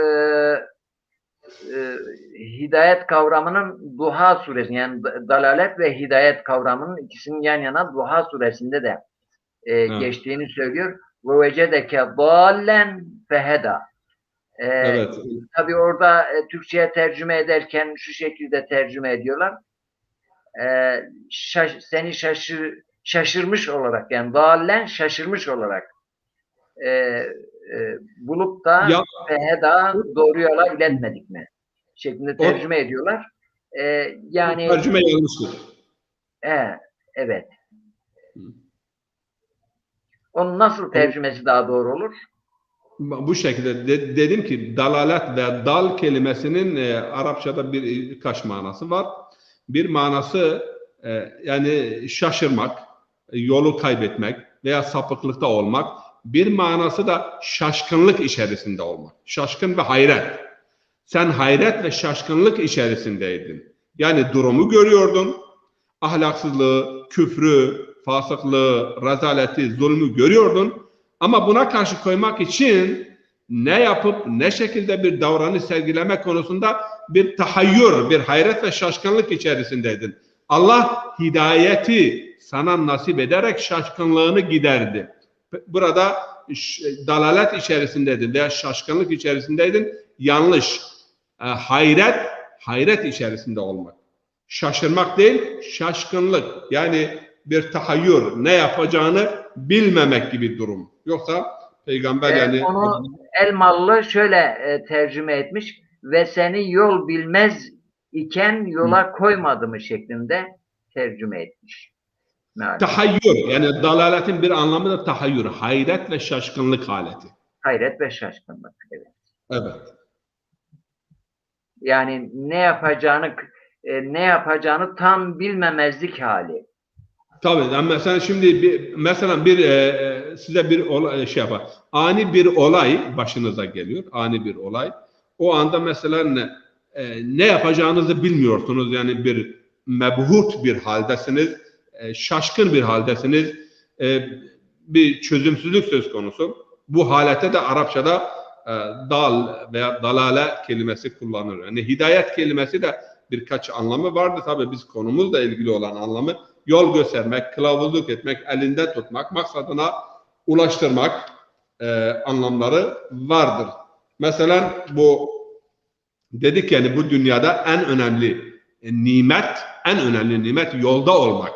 hidayet kavramının Duha suresi yani dalalet ve hidayet kavramının ikisinin yan yana Duha suresinde de geçtiğini söylüyor. Ve vecedeke dallen feheda. Evet. Tabii orada Türkçe'ye tercüme ederken şu şekilde tercüme ediyorlar. Seni şaşırmış olarak yani dallen şaşırmış olarak bulup da feheda doğru yola iletmedik mi? Şeklinde tercüme ediyorlar. Yani tercüme yanlıştır. Evet. Onun nasıl tercümesi daha doğru olur? Bu şekilde dedim ki dalalet ve dal kelimesinin Arapçada birkaç manası var. Bir manası yani şaşırmak, yolu kaybetmek veya sapıklıkta olmak. Bir manası da şaşkınlık içerisinde olmak. Şaşkın ve hayret. Sen hayret ve şaşkınlık içerisindeydin. Yani durumu görüyordun. Ahlaksızlığı, küfrü, fasıklığı, rezaleti, zulmü görüyordun. Ama buna karşı koymak için ne yapıp ne şekilde bir davranış sergileme konusunda bir tahayyür, bir hayret ve şaşkınlık içerisindeydin. Allah hidayeti sana nasip ederek şaşkınlığını giderdi. Burada dalalet içerisindeydin veya şaşkınlık içerisindeydin. Yanlış. Hayret içerisinde olmak. Şaşırmak değil, şaşkınlık. Yani bir tahayyür, ne yapacağını bilmemek gibi durum. Yoksa peygamber yani... Onu Elmalı şöyle tercüme etmiş. Ve seni yol bilmez iken yola koymadı mı şeklinde tercüme etmiş. Tahayyür, yani dalaletin bir anlamı da tahayyür. Hayret ve şaşkınlık haleti. Hayret ve şaşkınlık, evet. Evet. Yani ne yapacağını tam bilmemezlik hali. Tabii. Yani mesela şimdi size bir olay yapar. Ani bir olay başınıza geliyor. Ani bir olay. O anda mesela ne yapacağınızı bilmiyorsunuz. Yani bir mebhut bir haldesiniz. Şaşkın bir haldesiniz. Bir çözümsüzlük söz konusu. Bu halete de Arapçada dal veya dalale kelimesi kullanılır. Yani hidayet kelimesi de birkaç anlamı vardı. Tabii biz konumuzla ilgili olan anlamı yol göstermek, kılavuzluk etmek, elinde tutmak, maksadına ulaştırmak anlamları vardır. Mesela bu dedik yani bu dünyada en önemli nimet yolda olmak.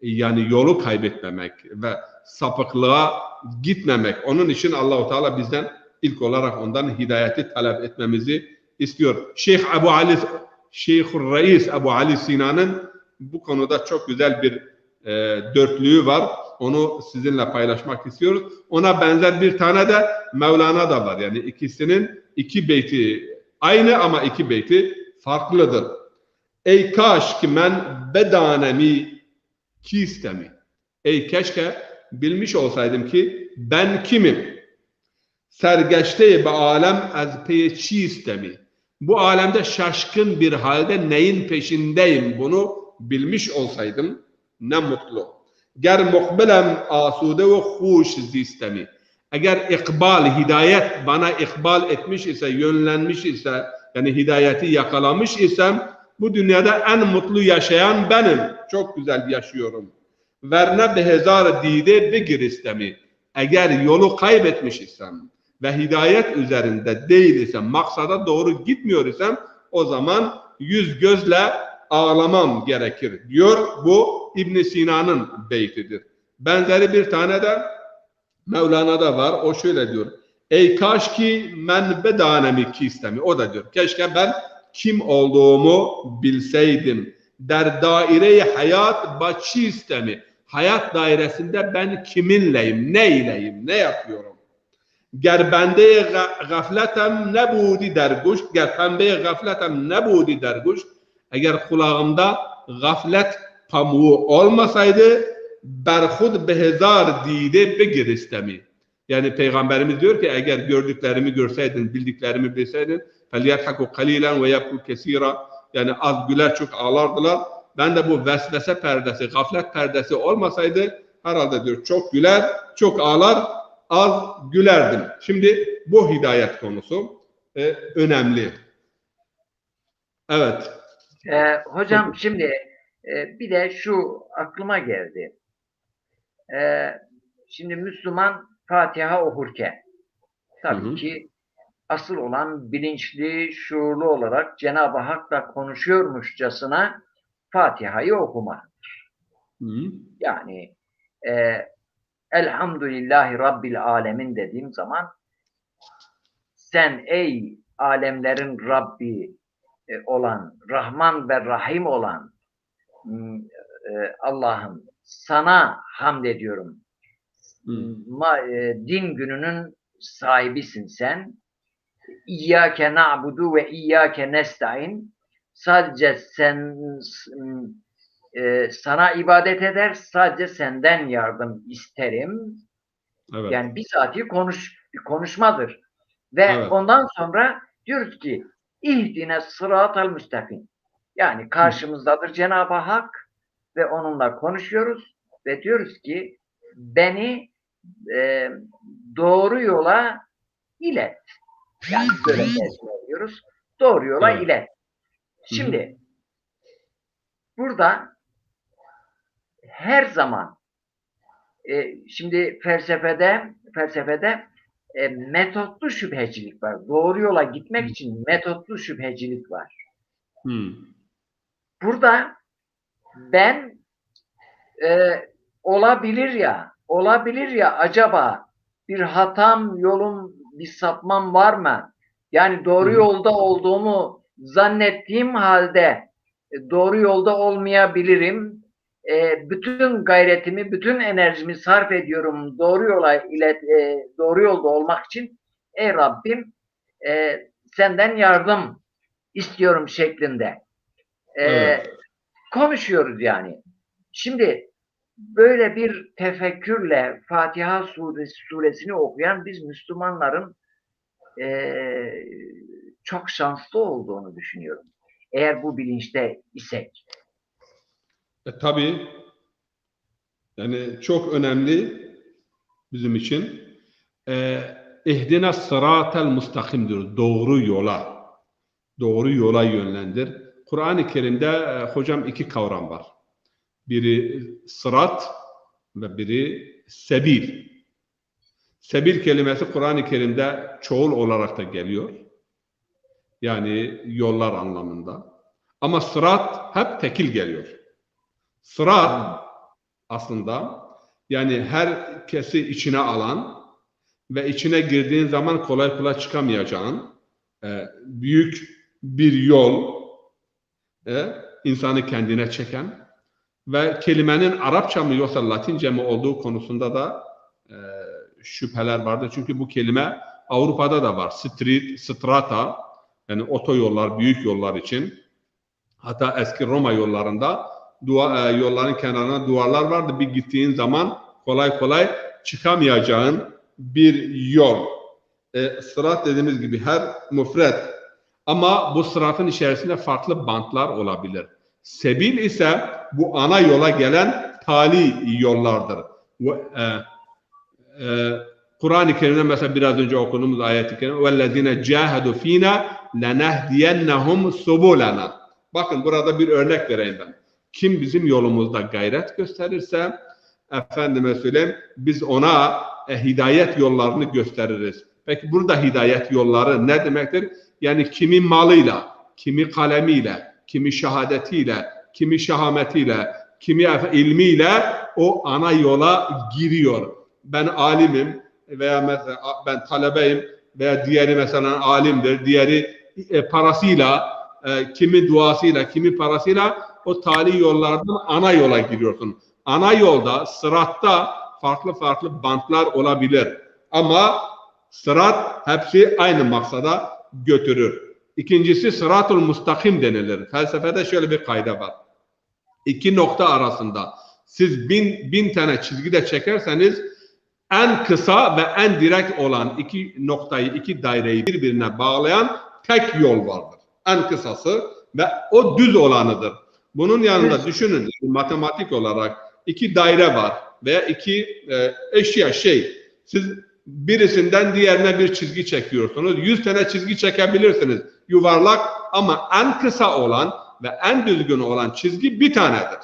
Yani yolu kaybetmemek ve sapıklığa gitmemek. Onun için Allah-u Teala bizden ilk olarak ondan hidayeti talep etmemizi istiyor. Şeyhur Reis Ebu Ali Sina'nın bu konuda çok güzel bir dörtlüğü var. Onu sizinle paylaşmak istiyoruz. Ona benzer bir tane de Mevlana da var. Yani ikisinin iki beyti aynı ama iki beyti farklıdır. Ey kaş ki ben bedanemi kistemi. Ey keşke bilmiş olsaydım ki ben kimim? Sergeçte be alem az pey çistemi. Bu alemde şaşkın bir halde neyin peşindeyim bunu bilmiş olsaydım ne mutlu. Ger muhbelem asude ve hoş zistemi. Eğer ikbal, hidayet bana ikbal etmiş ise, yönlenmiş ise, yani hidayeti yakalamış isem, bu dünyada en mutlu yaşayan benim. Çok güzel yaşıyorum. Verne behezar dide begir istemi. Eğer yolu kaybetmiş isem ve hidayet üzerinde değil isem, maksada doğru gitmiyor isem, o zaman yüz gözle ağlamam gerekir diyor. Bu İbn Sina'nın beytidir. Benzeri bir tane de Mevlana'da var. O şöyle diyor. Ey kaş ki men bedanemi kistemi. O da diyor. Keşke ben kim olduğumu bilseydim. Der daire-i hayat baçistemi. Hayat dairesinde ben kiminleyim, neyleyim, ne yapıyorum? Ger bende gafletem nebudi derguş, ger pembe gafletem nebudi derguş. Eğer kulağımda gaflet pamuğu olmasaydı berhud behezar dide begir istemi. Yani Peygamberimiz diyor ki eğer gördüklerimi görseydin, bildiklerimi bilseydin فَلْيَضْحَكُوا قَلِيلًا وَيَبْكُوا كَثِيرًا. Yani az güler çok ağlardılar. Ben de bu vesvese perdesi, gaflet perdesi olmasaydı herhalde diyor çok güler, çok ağlar, az gülerdim. Şimdi bu hidayet konusu önemli. Evet. Hocam şimdi bir de şu aklıma geldi. Şimdi Müslüman Fatiha okurken tabii ki asıl olan bilinçli, şuurlu olarak Cenab-ı Hak'la konuşuyormuşçasına Fatiha'yı okuma. Yani Elhamdülillahi Rabbil Alemin dediğim zaman sen ey alemlerin Rabbi olan, Rahman ve Rahim olan Allah'ım sana hamd ediyorum. Din gününün sahibisin sen. İyyâke na'budu ve iyyâke nesta'in. Sadece sen sana ibadet eder, sadece senden yardım isterim. Evet. Yani bizatihi konuşmadır. Ve Evet. ondan sonra diyoruz ki İhdine sıratal müstakim. Yani karşımızdadır Cenab-ı Hak ve onunla konuşuyoruz ve diyoruz ki beni doğru yola ilet. Yani böyle diyoruz. Doğru yola ilet. Şimdi burada her zaman şimdi felsefede metotlu şüphecilik var. Doğru yola gitmek için metotlu şüphecilik var. Burada ben olabilir ya acaba bir hatam, yolum, bir sapmam var mı? Yani doğru yolda olduğumu zannettiğim halde doğru yolda olmayabilirim. Bütün gayretimi, bütün enerjimi sarf ediyorum doğru yolda olmak için. Ey Rabbim senden yardım istiyorum şeklinde. Konuşuyoruz yani. Şimdi böyle bir tefekkürle Fatiha suresini okuyan biz Müslümanların çok şanslı olduğunu düşünüyorum. Eğer bu bilinçte isek. Tabii yani çok önemli bizim için. İhdina sıratel mustakim diyoruz. Doğru yola yönlendir. Kur'an-ı Kerim'de hocam iki kavram var. Biri sırat ve biri sebil. Sebil kelimesi Kur'an-ı Kerim'de çoğul olarak da geliyor. Yani yollar anlamında. Ama sırat hep tekil geliyor. Sırat aslında yani herkesi içine alan ve içine girdiğin zaman kolay kolay çıkamayacağın büyük bir yol, insanı kendine çeken ve kelimenin Arapça mı yoksa Latince mi olduğu konusunda da şüpheler vardır. Çünkü bu kelime Avrupa'da da var. Street, strata, yani otoyollar, büyük yollar için. Hatta eski Roma yollarında yolların kenarına duvarlar vardı. Bir gittiğin zaman kolay kolay çıkamayacağın bir yol. Sırat dediğimiz gibi her müfret. Ama bu sıratın içerisinde farklı bantlar olabilir. Sebil ise bu ana yola gelen tali yollardır. Kur'an-ı Kerim'de mesela biraz önce okuduğumuz ayet-i kerime وَالَّذِينَ جَاهَدُوا ف۪ينَا لَنَهْدِيَنَّهُمْ سُبُولَنَا. Bakın burada bir örnek vereyim ben. Kim bizim yolumuzda gayret gösterirse efendime söyleyeyim biz ona hidayet yollarını gösteririz. Peki burada hidayet yolları ne demektir? Yani kimi malıyla, kimi kalemiyle, kimi şehadetiyle, kimi şahametiyle, kimi ilmiyle o ana yola giriyor. Ben alimim veya mesela ben talebeyim veya diğeri mesela alimdir, diğeri parasıyla, kimi duasıyla, kimi parasıyla o tali yollardan ana yola giriyorsun. Ana yolda, sıratta farklı farklı bantlar olabilir. Ama sırat hepsi aynı maksada götürür. İkincisi sıratul mustakim denilir. Felsefede şöyle bir kayda var. İki nokta arasında siz bin tane çizgi de çekerseniz en kısa ve en direkt olan iki noktayı, iki daireyi birbirine bağlayan tek yol vardır. En kısası ve o düz olanıdır. Bunun yanında düşünün matematik olarak iki daire var veya iki eşya siz birisinden diğerine bir çizgi çekiyorsunuz. 100 tane çizgi çekebilirsiniz yuvarlak ama en kısa olan ve en düzgün olan çizgi bir tanedir.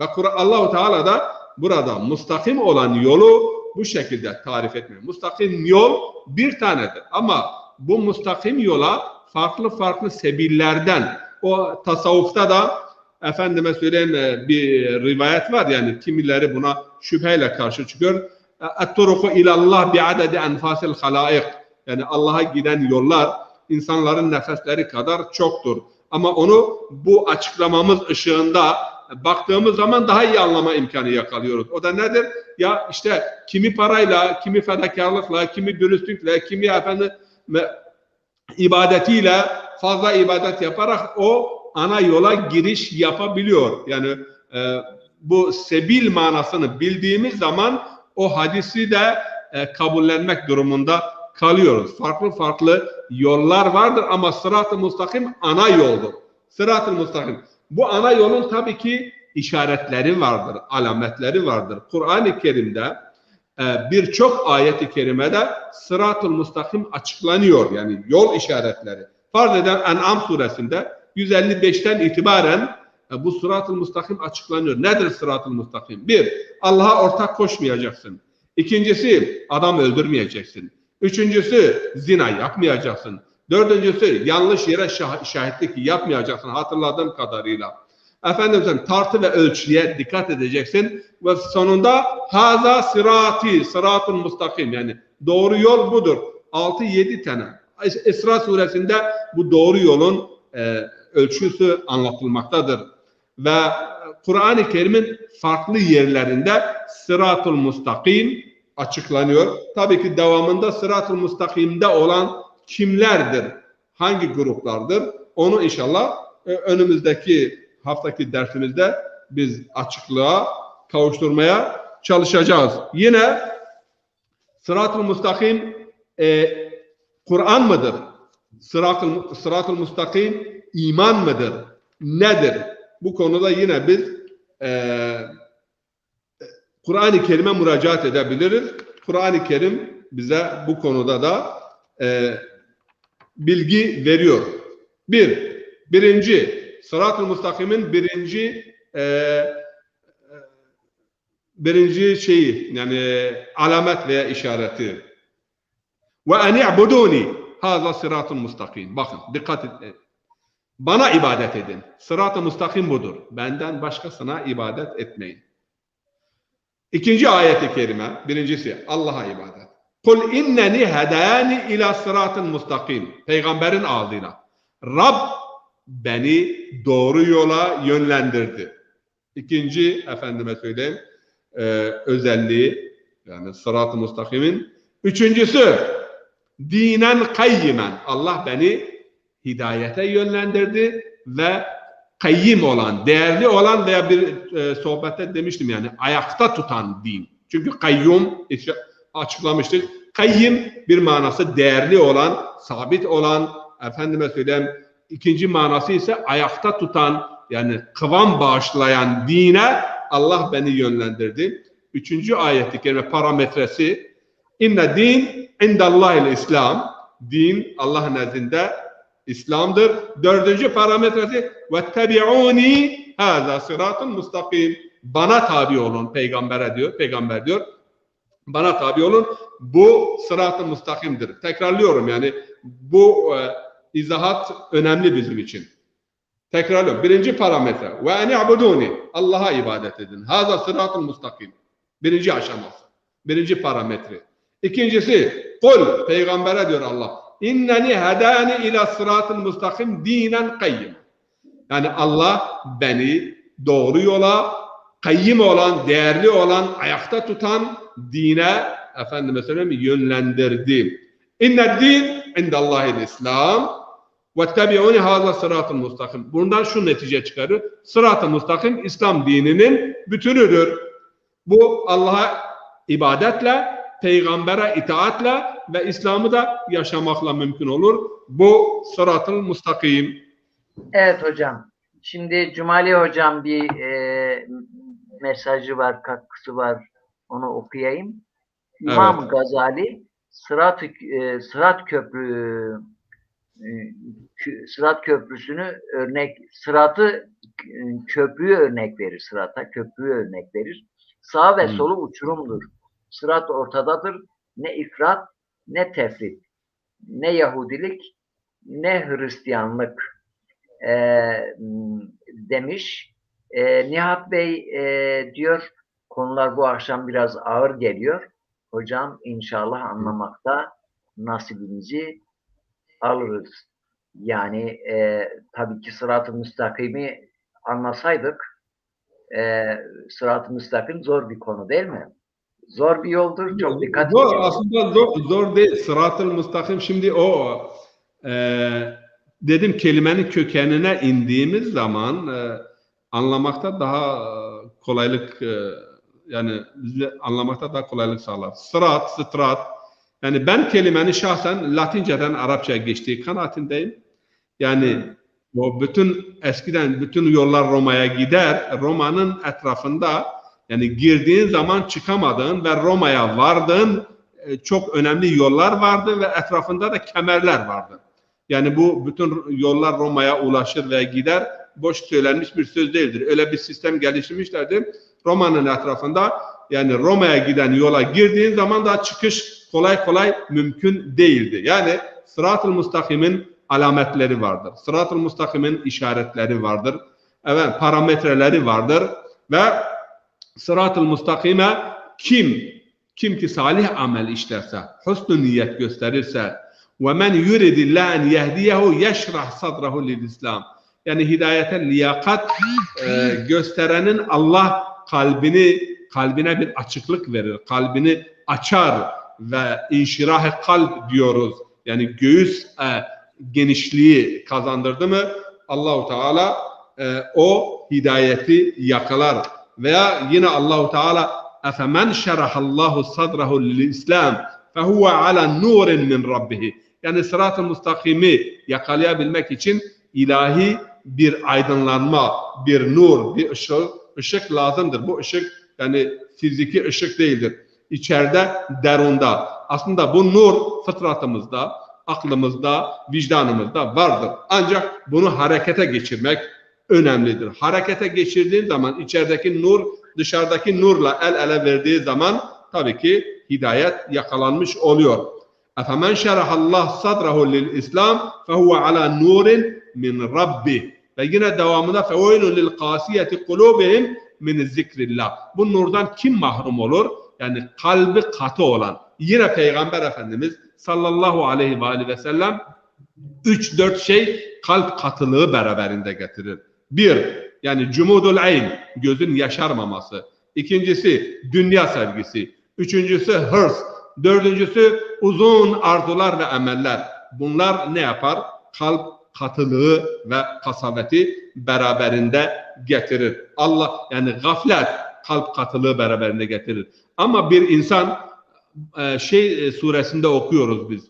Ve Allah-u Teala da burada mustakim olan yolu bu şekilde tarif etmiyor. Mustakim yol bir tanedir ama bu mustakim yola farklı farklı sebillerden o tasavvufta da efendime söyleyeyim bir rivayet var yani kimileri buna şüpheyle karşı çıkıyor. اَتْتُرُقُ اِلَى اللّٰهِ بِعَدَدِ اَنْفَاسِ الْخَلَائِقِ yani Allah'a giden yollar insanların nefesleri kadar çoktur. Ama onu bu açıklamamız ışığında baktığımız zaman daha iyi anlama imkanı yakalıyoruz. O da nedir? Ya işte kimi parayla, kimi fedakarlıkla, kimi dürüstlükle, kimi ibadetiyle fazla ibadet yaparak o ana yola giriş yapabiliyor. Yani bu sebil manasını bildiğimiz zaman o hadisi de kabullenmek durumunda kalıyoruz. Farklı farklı yollar vardır ama sırat-ı mustakim ana yoldur. Sırat-ı mustakim. Bu ana yolun tabii ki işaretleri vardır, alametleri vardır. Kur'an-ı Kerim'de birçok ayet-i kerimede sırat-ı mustakim açıklanıyor. Yani yol işaretleri. Farz eden En'am suresinde 155'ten itibaren bu sırat-ı mustakim açıklanıyor. Nedir sırat-ı mustakim? Bir, Allah'a ortak koşmayacaksın. İkincisi, adam öldürmeyeceksin. Üçüncüsü, zina yapmayacaksın. Dördüncüsü, yanlış yere şahitlik yapmayacaksın hatırladığım kadarıyla. Efendim sen tartı ve ölçüye dikkat edeceksin. Ve sonunda haza sirati, sırat-ı mustakim yani doğru yol budur. 6-7 tane. İsra suresinde bu doğru yolun ölçüsü anlatılmaktadır. Ve Kur'an-ı Kerim'in farklı yerlerinde sırat-ı mustakim açıklanıyor. Tabii ki devamında sırat-ı mustakimde olan kimlerdir? Hangi gruplardır? Onu inşallah önümüzdeki haftaki dersimizde biz açıklığa kavuşturmaya çalışacağız. Yine sırat-ı mustakim Kur'an mıdır? Sırat-ı mustakim iman mıdır? Nedir? Bu konuda yine biz Kur'an-ı Kerim'e müracaat edebiliriz. Kur'an-ı Kerim bize bu konuda da bilgi veriyor. Birinci, Sırat-ı Müstakim'in birinci şeyi, yani alamet veya işareti. Ve en i'buduni haza sırat-ı müstakim. Bakın dikkat edin. Bana ibadet edin. Sırat-ı müstakim budur. Benden başkasına ibadet etmeyin. İkinci ayet-i kerime, birincisi Allah'a ibadet. Kul inneni hedani ila sırat-ı müstakim. Peygamberin ağzıyla. Rab beni doğru yola yönlendirdi. İkinci, efendime söyleyeyim, özelliği, yani sırat-ı müstakimin. Üçüncüsü, dinen kayyimen. Allah beni hidayete yönlendirdi ve kayyim olan, değerli olan veya bir sohbette demiştim, yani ayakta tutan din. Çünkü kayyum, açıklamıştık. Kayyim bir manası değerli olan, sabit olan, efendime söyleyeyim, ikinci manası ise ayakta tutan, yani kıvam bağışlayan dine Allah beni yönlendirdi. Üçüncü ayet-i kerime parametresi, inne din indallahil İslam. Din Allah'ın nezdinde İslam'dır. Dördüncü parametresi vettebi'uni hâzâ sıratun mustakim. Bana tabi olun, peygamber diyor. Bana tabi olun. Bu sırat-ı mustakimdir. Tekrarlıyorum, yani bu izahat önemli bizim için. Tekrarlıyorum. Birinci parametre. Ve en i'buduni. Allah'a ibadet edin. Hâzâ sırat-ı mustakim. Birinci aşaması. Birinci parametre. İkincisi, kul, peygambere diyor Allah. İnneni hedani ila sırat-ı mustakim dinen kayyim. Yani Allah beni doğru yola, kayyim olan, değerli olan, ayakta tutan dine, efendime söyleyeyim, yönlendirdi. İnned din indallahil İslam vettebi'uni hâzâ sırat-ı mustakim. Bundan şu netice çıkarır. Sırat-ı mustakim İslam dininin bütünüdür. Bu Allah'a ibadetle, peygambere itaatle ve İslam'ı da yaşamakla mümkün olur. Bu sırat-ı mustakim. Evet hocam. Şimdi Cumali hocam bir mesajı var, katkısı var. Onu okuyayım. İmam Evet. Gazali Sırat Köprüsü'nü örnek, köprüyü örnek verir. Köprüyü örnek verir. Sağ ve solu uçurumdur. Sırat ortadadır. Ne ifrat, ne tefrit, ne Yahudilik, ne Hristiyanlık demiş. Nihat Bey diyor, konular bu akşam biraz ağır geliyor. Hocam inşallah anlamakta nasibimizi alırız. Yani tabii ki sırat-ı müstakimi anlasaydık, sırat-ı müstakim zor bir konu değil mi? Zor bir yoldur. Çok dikkat edin. Aslında zor değil. Sırat-ı müstakim, şimdi o dedim, kelimenin kökenine indiğimiz zaman anlamakta daha kolaylık, yani anlamakta daha kolaylık sağlar. Sırat, yani ben kelimenin şahsen Latinceden Arapçaya geçtiği kanaatindeyim. Yani o eskiden bütün yollar Roma'ya gider. Roma'nın etrafında, yani girdiğin zaman çıkamadığın ve Roma'ya vardığın çok önemli yollar vardı ve etrafında da kemerler vardı. Yani bu bütün yollar Roma'ya ulaşır ve gider. Boş söylenmiş bir söz değildir. Öyle bir sistem geliştirmişlerdi. Roma'nın etrafında, yani Roma'ya giden yola girdiğin zaman da çıkış kolay kolay mümkün değildi. Yani sırat-ı müstakimin alametleri vardır. Sırat-ı müstakimin işaretleri vardır. Evet, parametreleri vardır ve sırat-ı müstakime kim ki salih amel işlerse, husn-ı niyet gösterirse ve men yuridillah en yehdiyehu yeşrah sadrahu lil İslam. Yani hidayete liyakat gösterenin Allah kalbine bir açıklık verir. Kalbini açar ve inşirah-ı kalp diyoruz. Yani göğüs genişliği kazandırdı mı Allahu Teala o hidayeti yakalar. Veya yine Allahu Teala efemen şerahallahu sadrahu lil İslam fehuve ala nurin min rabbih. Yani sırat-ı müstakimi yakalayabilmek için ilahi bir aydınlanma, bir nur, bir ışık lazımdır. Bu ışık yani fiziki ışık değildir. İçeride, derunda. Aslında bu nur fıtratımızda, aklımızda, vicdanımızda vardır. Ancak bunu harekete geçirmek, önemlidir. Harekete geçirdiğin zaman içerideki nur dışarıdaki nurla el ele verdiği zaman tabii ki hidayet yakalanmış oluyor. Efemen şerahallah sadrahu lil İslam fehuve ala nurin min rabbi. Ve yine devamında feveylun lil kasiyeti kulubihim min zikrillah. Bu nurdan kim mahrum olur? Yani kalbi katı olan. Yine Peygamber Efendimiz sallallahu aleyhi ve sellem 3-4 şey kalp katılığı beraberinde getirir. Bir, yani cumudul ayn, gözün yaşarmaması. İkincisi dünya sevgisi. Üçüncüsü hırs. Dördüncüsü uzun arzular ve emeller. Bunlar ne yapar? Kalp katılığı ve kasaveti beraberinde getirir. Allah yani gaflet kalp katılığı beraberinde getirir. Ama bir insan suresinde okuyoruz biz.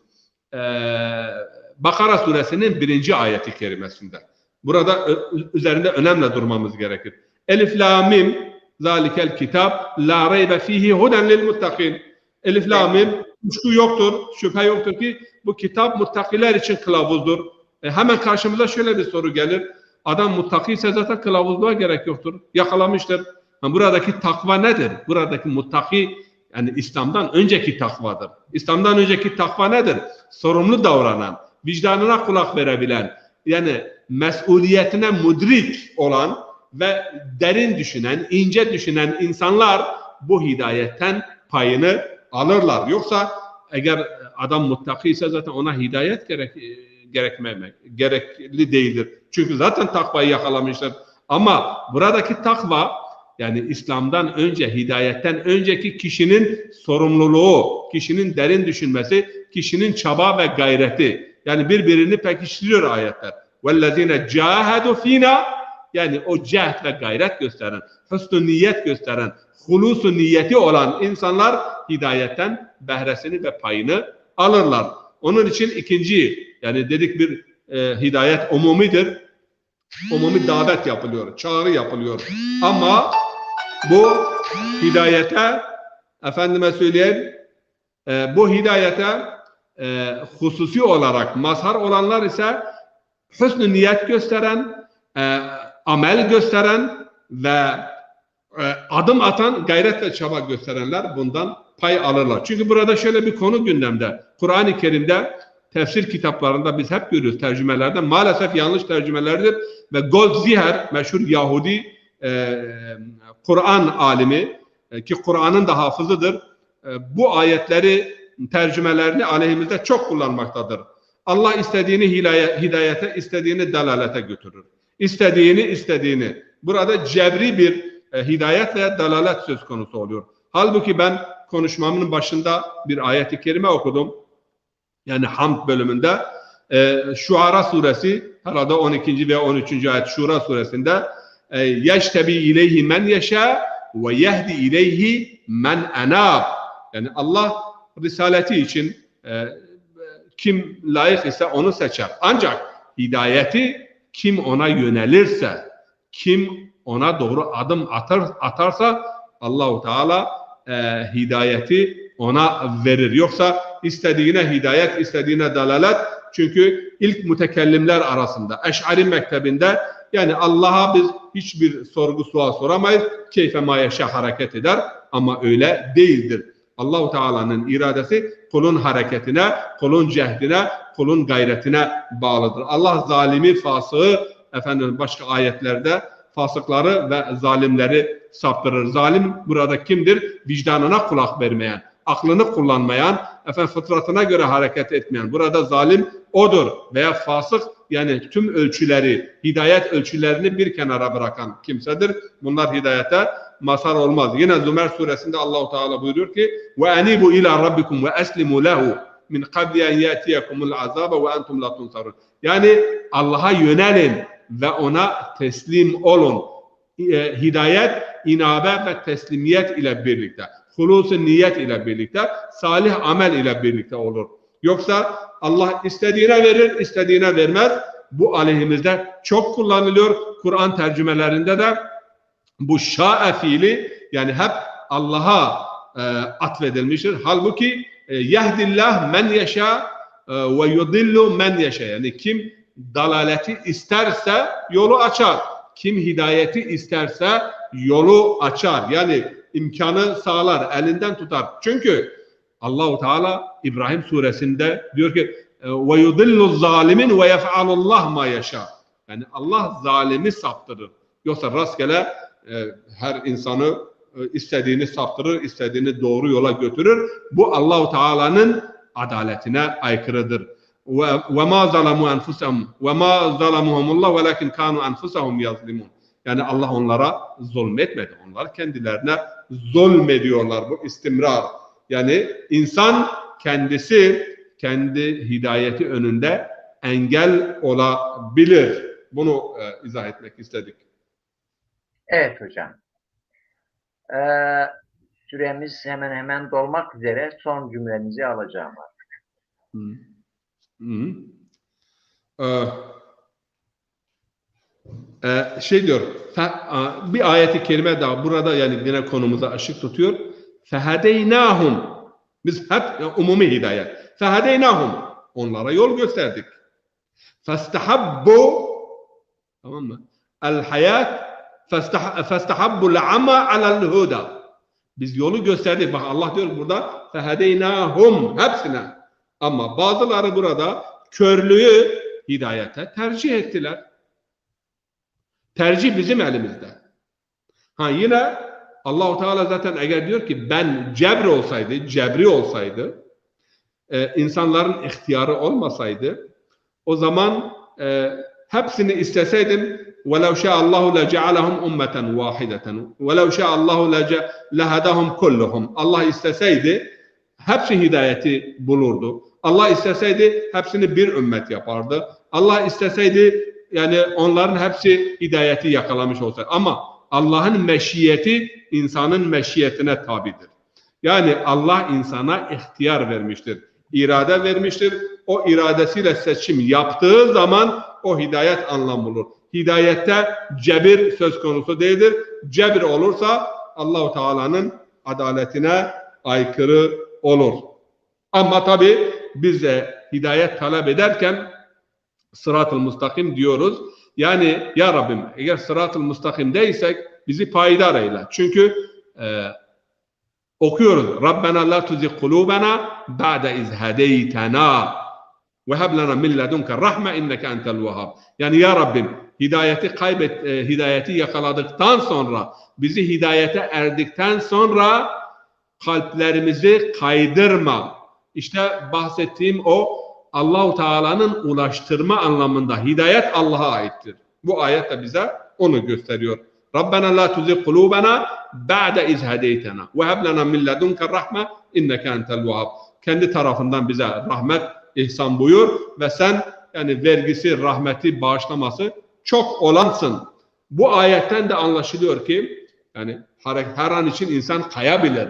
Bakara suresinin 1. ayeti kerimesinde. Burada üzerinde önemli durmamız gerekir. Elif la mim zalikel kitap la reybe fihi huden lil muttakin. Elif la mim kuşku yoktur, şüphe yoktur ki bu kitap muttakiler için kılavuzdur. Hemen karşımıza şöyle bir soru gelir. Adam muttaki ise zaten kılavuzluğa gerek yoktur. Yakalamıştır. Buradaki takva nedir? Buradaki muttaki yani İslam'dan önceki takvadır. İslam'dan önceki takva nedir? Sorumlu davranan, vicdanına kulak verebilen, yani mesuliyetine mudrik olan ve derin düşünen, ince düşünen insanlar bu hidayetten payını alırlar. Yoksa eğer adam muttaki ise zaten ona hidayet gerekli değildir. Çünkü zaten takvayı yakalamışlar. Ama buradaki takva yani İslam'dan önce, hidayetten önceki kişinin sorumluluğu, kişinin derin düşünmesi, kişinin çaba ve gayreti. Yani birbirini pekiştiriyor ayetler. وَالَّذ۪ينَ جَاهَدُوا ف۪ينَا yani o cehd ve gayret gösteren, hüsnü niyet gösteren, hulusu niyeti olan insanlar hidayetten behresini ve payını alırlar. Onun için ikinci, yani dedik bir hidayet umumidir. Umumi davet yapılıyor, çağrı yapılıyor. Ama bu hidayete, efendime söyleyeyim, bu hidayete hususi olarak mazhar olanlar ise hüsnü niyet gösteren, amel gösteren ve adım atan, gayret ve çaba gösterenler bundan pay alırlar. Çünkü burada şöyle bir konu gündemde. Kur'an-ı Kerim'de tefsir kitaplarında biz hep görüyoruz tercümelerde. Maalesef yanlış tercümelerdir. Ve Goldziher, meşhur Yahudi Kur'an alimi ki Kur'an'ın da hafızıdır. Bu ayetleri tercümelerini aleyhimizde çok kullanmaktadır. Allah istediğini hidayete, istediğini dalalete götürür. İstediğini. Burada cebri bir hidayet ve dalalet söz konusu oluyor. Halbuki ben konuşmamın başında bir ayet-i kerime okudum. Yani Hamd bölümünde Şuara suresi herhalde 12. ve 13. ayet Şura suresinde yeştebi ileyhi men yeşâ ve yehdi ileyhi men enâb. Yani Allah risaleti için kim layık ise onu seçer. Ancak hidayeti kim ona yönelirse, kim ona doğru adım atarsa Allahu Teala hidayeti ona verir. Yoksa istediğine hidayet, istediğine dalalet. Çünkü ilk mütekellimler arasında Eş'ari mektebinde yani Allah'a biz hiçbir sorgu sual soramayız. Keyfe ma yeşâ hareket eder ama öyle değildir. Allahu Teala'nın iradesi kulun hareketine, kulun cehdine, kulun gayretine bağlıdır. Allah zalimi, fasığı başka ayetlerde fasıkları ve zalimleri saptırır. Zalim burada kimdir? Vicdanına kulak vermeyen, aklını kullanmayan, fıtratına göre hareket etmeyen. Burada zalim odur veya fasık yani tüm ölçüleri, hidayet ölçülerini bir kenara bırakan kimsedir. Bunlar hidayete mazhar olmaz. Yine Zümer suresinde Allahu Teala buyuruyor ki: "Ve enibu ila rabbikum ve eslimu lehu min qabli en yatiyakumul azaba ve entum la tunsarun." Yani Allah'a yönelin ve ona teslim olun. Hidayet, inabe ve teslimiyet ile birlikte, hulusi niyet ile birlikte, salih amel ile birlikte olur. Yoksa Allah istediğine verir, istediğine vermez. Bu aleyhimizde çok kullanılıyor. Kur'an tercümelerinde de bu şa'e fiili yani hep Allah'a atfedilmiştir. Halbuki yehdillah men yeşâ ve yudillu men yeşâ. Yani kim dalaleti isterse yolu açar. kim hidayeti isterse yolu açar. Yani imkanı sağlar, elinden tutar. Çünkü Allahu Teala İbrahim suresinde diyor ki ve yudillu zalimin ve yef'alullah ma yasha. Yani Allah zalimi saptırır. Yoksa rastgele her insanı istediğini saptırır, istediğini doğru yola götürür. Bu Allahu Teala'nın adaletine aykırıdır. Ve ma zalamu enfusahum ve ma zalamuhumullah velakin kanu enfusahum yazlimun. Yani Allah onlara zulmetmedi. Onlar kendilerine zulmediyorlar. Bu istimrar. Yani insan kendisi kendi hidayeti önünde engel olabilir. Bunu izah etmek istedik. Evet hocam. Süremiz hemen hemen dolmak üzere. Son cümlenizi alacağım artık. Diyor, bir ayeti kerime daha burada, yani yine konumuza ışık tutuyor. Fehedeynahum. Biz hep umumi hidayet. Fehedeynahum. Onlara yol gösterdik. Festehabbu, tamam mı? El hayat festehabbul ama alel huda. Biz yolu gösterdik. Bak Allah diyor burada fehedeynahum, hepsine. Ama bazıları burada körlüğü hidayete tercih ettiler. Tercih bizim elimizde. Yine Allah-u Teala zaten eğer diyor ki ben cebri olsaydı, insanların ihtiyarı olmasaydı, o zaman hepsini isteseydim وَلَوْ شَاءَ اللّٰهُ لَجَعَلَهُمْ اُمَّةً وَاحِدَةً وَلَوْ شَاءَ اللّٰهُ لَهَدَهُمْ كُلُّهُمْ. Allah isteseydi hepsi hidayeti bulurdu. Allah isteseydi hepsini bir ümmet yapardı. Allah isteseydi yani onların hepsi hidayeti yakalamış olsaydı. Ama Allah'ın meşiyeti insanın meşiyetine tabidir. Yani Allah insana ihtiyar vermiştir. İrade vermiştir. O iradesiyle seçim yaptığı zaman o hidayet anlam bulur. Hidayette cebir söz konusu değildir. Cebir olursa Allah-u Teala'nın adaletine aykırı olur. Ama tabi biz de hidayet talep ederken sırat-ı müstakim diyoruz. Yani ya Rabbim eğer sırat-ı müstakim değilsek bizi payidar eyle. Çünkü okuyoruz. Rabbena la tuzigh kulubana ba'de iz hedeytena ve hab lana min ledunke rahme inneke entel vehhab. Yani ya Rabbim hidayeti yakaladıktan sonra, bizi hidayete erdikten sonra kalplerimizi kaydırma. İşte bahsettiğim o Allah-u Teala'nın ulaştırma anlamında hidayet Allah'a aittir. Bu ayet de bize onu gösteriyor. Rabbena la tuzigh kulubana ba'de iz hedeytena ve hab lana min ledunke rahme inneke entel vehhab. Kendi tarafından bize rahmet ihsan buyur ve sen yani vergisi, rahmeti, bağışlaması çok olansın. Bu ayetten de anlaşılıyor ki yani her an için insan kayabilir.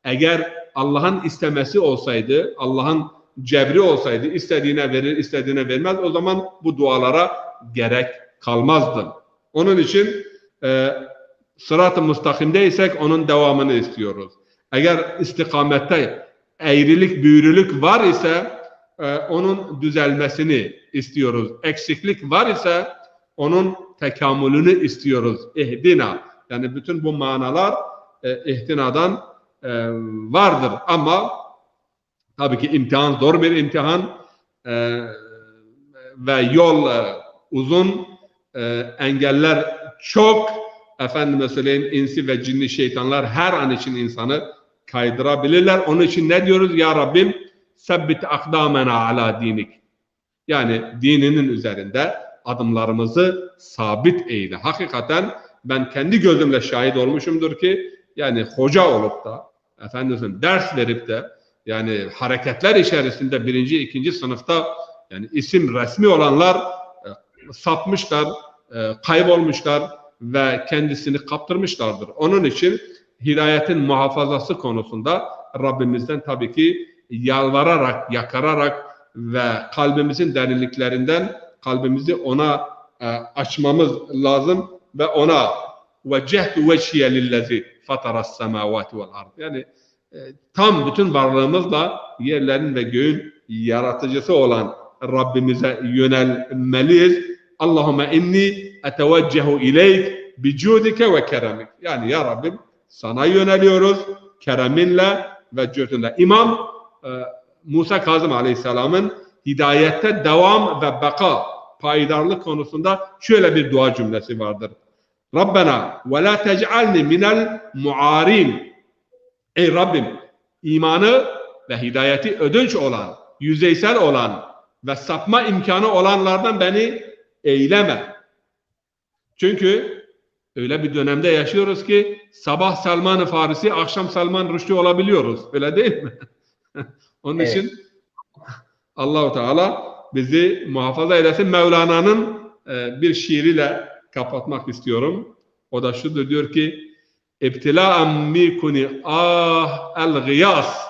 Eğer Allah'ın istemesi olsaydı, Allah'ın cebri olsaydı, istediğine verir, istediğine vermez, o zaman bu dualara gerek kalmazdı. Onun için sırat-ı müstakimdeysek onun devamını istiyoruz. Eğer istikamette eğrilik, büğrülük var ise onun düzelmesini istiyoruz. Eksiklik var ise onun tekamülünü istiyoruz. İhdina. Yani bütün bu manalar ihtinadan vardır. Ama tabii ki imtihan zor bir imtihan ve yol uzun, engeller çok. Efendime söyleyeyim, insi ve cinli şeytanlar her an için insanı kaydırabilirler. Onun için ne diyoruz? Ya Rabbim sebbit akdamena ala dinik. Yani dininin üzerinde adımlarımızı sabit eyle. Hakikaten ben kendi gözümle şahit olmuşumdur ki yani hoca olup da efendim ders verip de yani hareketler içerisinde 1. 2. sınıfta yani isim resmi olanlar sapmışlar, kaybolmuşlar ve kendisini kaptırmışlardır. Onun için hidayetin muhafazası konusunda Rabbimizden tabii ki yalvararak, yakararak ve kalbimizin derinliklerinden kalbimizi ona açmamız lazım ve ona vecehtu veciye lillezi fataras semavati vel ard. Yani tam bütün varlığımızla yerlerin ve göğün yaratıcısı olan Rabbimize yönelmeliyiz Allahümme inni eteveccehu ileyk bicudike ve keremik. Yani ya Rabbim sana yöneliyoruz kereminle ve cödünle. İmam Musa Kazım Aleyhisselam'ın hidayette devam ve beka, paydarlık konusunda şöyle bir dua cümlesi vardır. Rabbena ve la tec'alni minel muarin. Ey Rabbim, imanı ve hidayeti ödünç olan, yüzeysel olan ve sapma imkanı olanlardan beni eyleme. Çünkü öyle bir dönemde yaşıyoruz ki sabah Salman-ı Farisi, akşam Salman Rushdie olabiliyoruz. Öyle değil mi? Onun Evet. için Allah-u Teala bizi muhafaza eylesin. Mevlana'nın bir şiiriyle kapatmak istiyorum. O da şudur, diyor ki İbtila'an mikuni ah el gıyas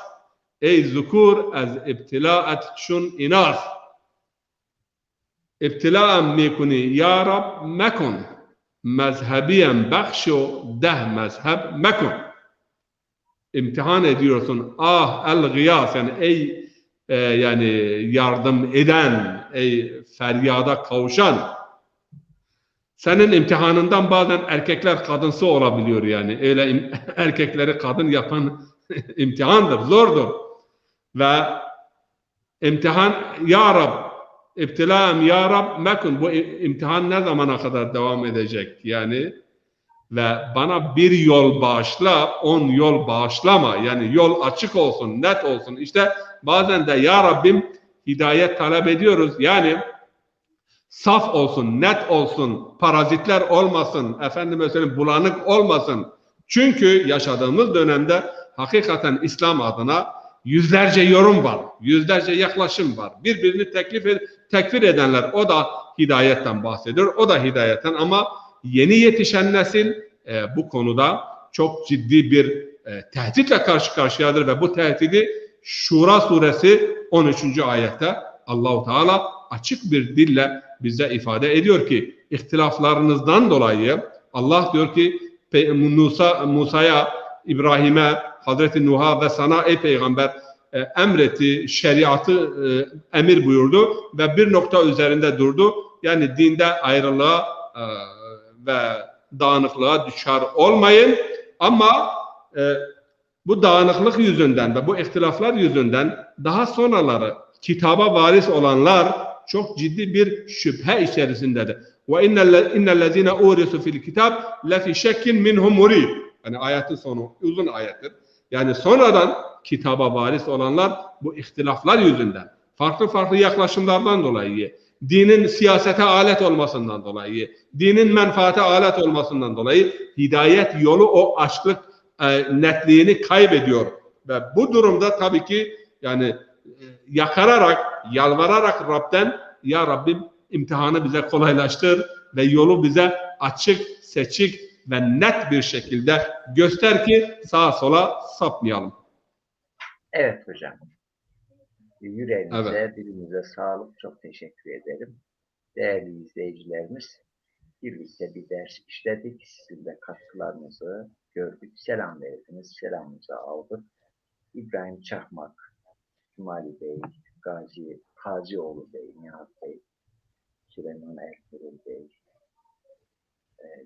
ey zukur az ibtilaat şun inas İbtila'an mikuni ya Rab mekun mezhebiyen bakşo deh mezheb mekun. İmtihan ediyorsun ah el gıyas, yani ey yani yardım eden, ey feryada kavuşan. Senin imtihanından bazen erkekler kadınsı olabiliyor yani. Öyle erkekleri kadın yapan imtihandır, zordur. Ve imtihan ya Rab, İbtilaem ya Rab mekun. Bu imtihan ne zamana kadar devam edecek yani? Ve bana bir yol bağışla, 10 yol bağışlama. Yani yol açık olsun, net olsun. İşte bazen de ya Rabbim hidayet talep ediyoruz. Yani saf olsun, net olsun, parazitler olmasın, efendime söyleyeyim bulanık olmasın. Çünkü yaşadığımız dönemde hakikaten İslam adına yüzlerce yorum var, yüzlerce yaklaşım var. Birbirini tekfir edenler, o da hidayetten bahsediyor, o da hidayetten, ama yeni yetişen nesil bu konuda çok ciddi bir tehditle karşı karşıyadır ve bu tehdidi Şura suresi 13. ayette Allah-u Teala açık bir dille bize ifade ediyor ki ihtilaflarınızdan dolayı Allah diyor ki Musa'ya, İbrahim'e, Hazreti Nuh'a ve sana ey peygamber emretti, şeriatı emir buyurdu ve bir nokta üzerinde durdu. Yani dinde ayrılığa ve dağınıklığa düşer olmayın, ama bu dağınıklık yüzünden ve bu ihtilaflar yüzünden daha sonraları kitaba varis olanlar çok ciddi bir şüphe içerisindedir. Ve innellezine urisu fil kitab lefi şekkin minhum murib. Yani ayetin sonu uzun ayettir. Yani sonradan kitaba varis olanlar bu ihtilaflar yüzünden, farklı yaklaşımlardan dolayı, dinin siyasete alet olmasından dolayı, dinin menfaate alet olmasından dolayı hidayet yolu o açlık netliğini kaybediyor. Ve bu durumda tabii ki yani yakararak, yalvararak Rab'den ya Rabbim imtihanı bize kolaylaştır ve yolu bize açık, seçik ve net bir şekilde göster ki sağa sola sapmayalım. Evet hocam. Yüreğinize, Evet. dilinize sağlık. Çok teşekkür ederim. Değerli izleyicilerimiz, birlikte bir ders işledik. Sizin de katkılarınızı gördük. Selam verdiniz. Selamınızı aldık. İbrahim Çakmak, Cumali Bey, Kazioğlu Bey, Nihat Bey, Süleyman Ertuğrul Bey,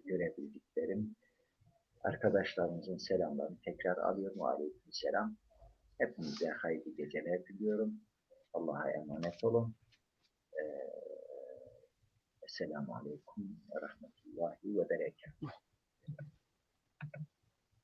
görebildiklerim. Arkadaşlarımızın selamlarını tekrar alıyorum. Aleykümselam. Hepinize hayırlı geceler diliyorum. Allah'a emanet olun. Esselamu Aleyküm ve Rahmetullahi ve Berekatuhu.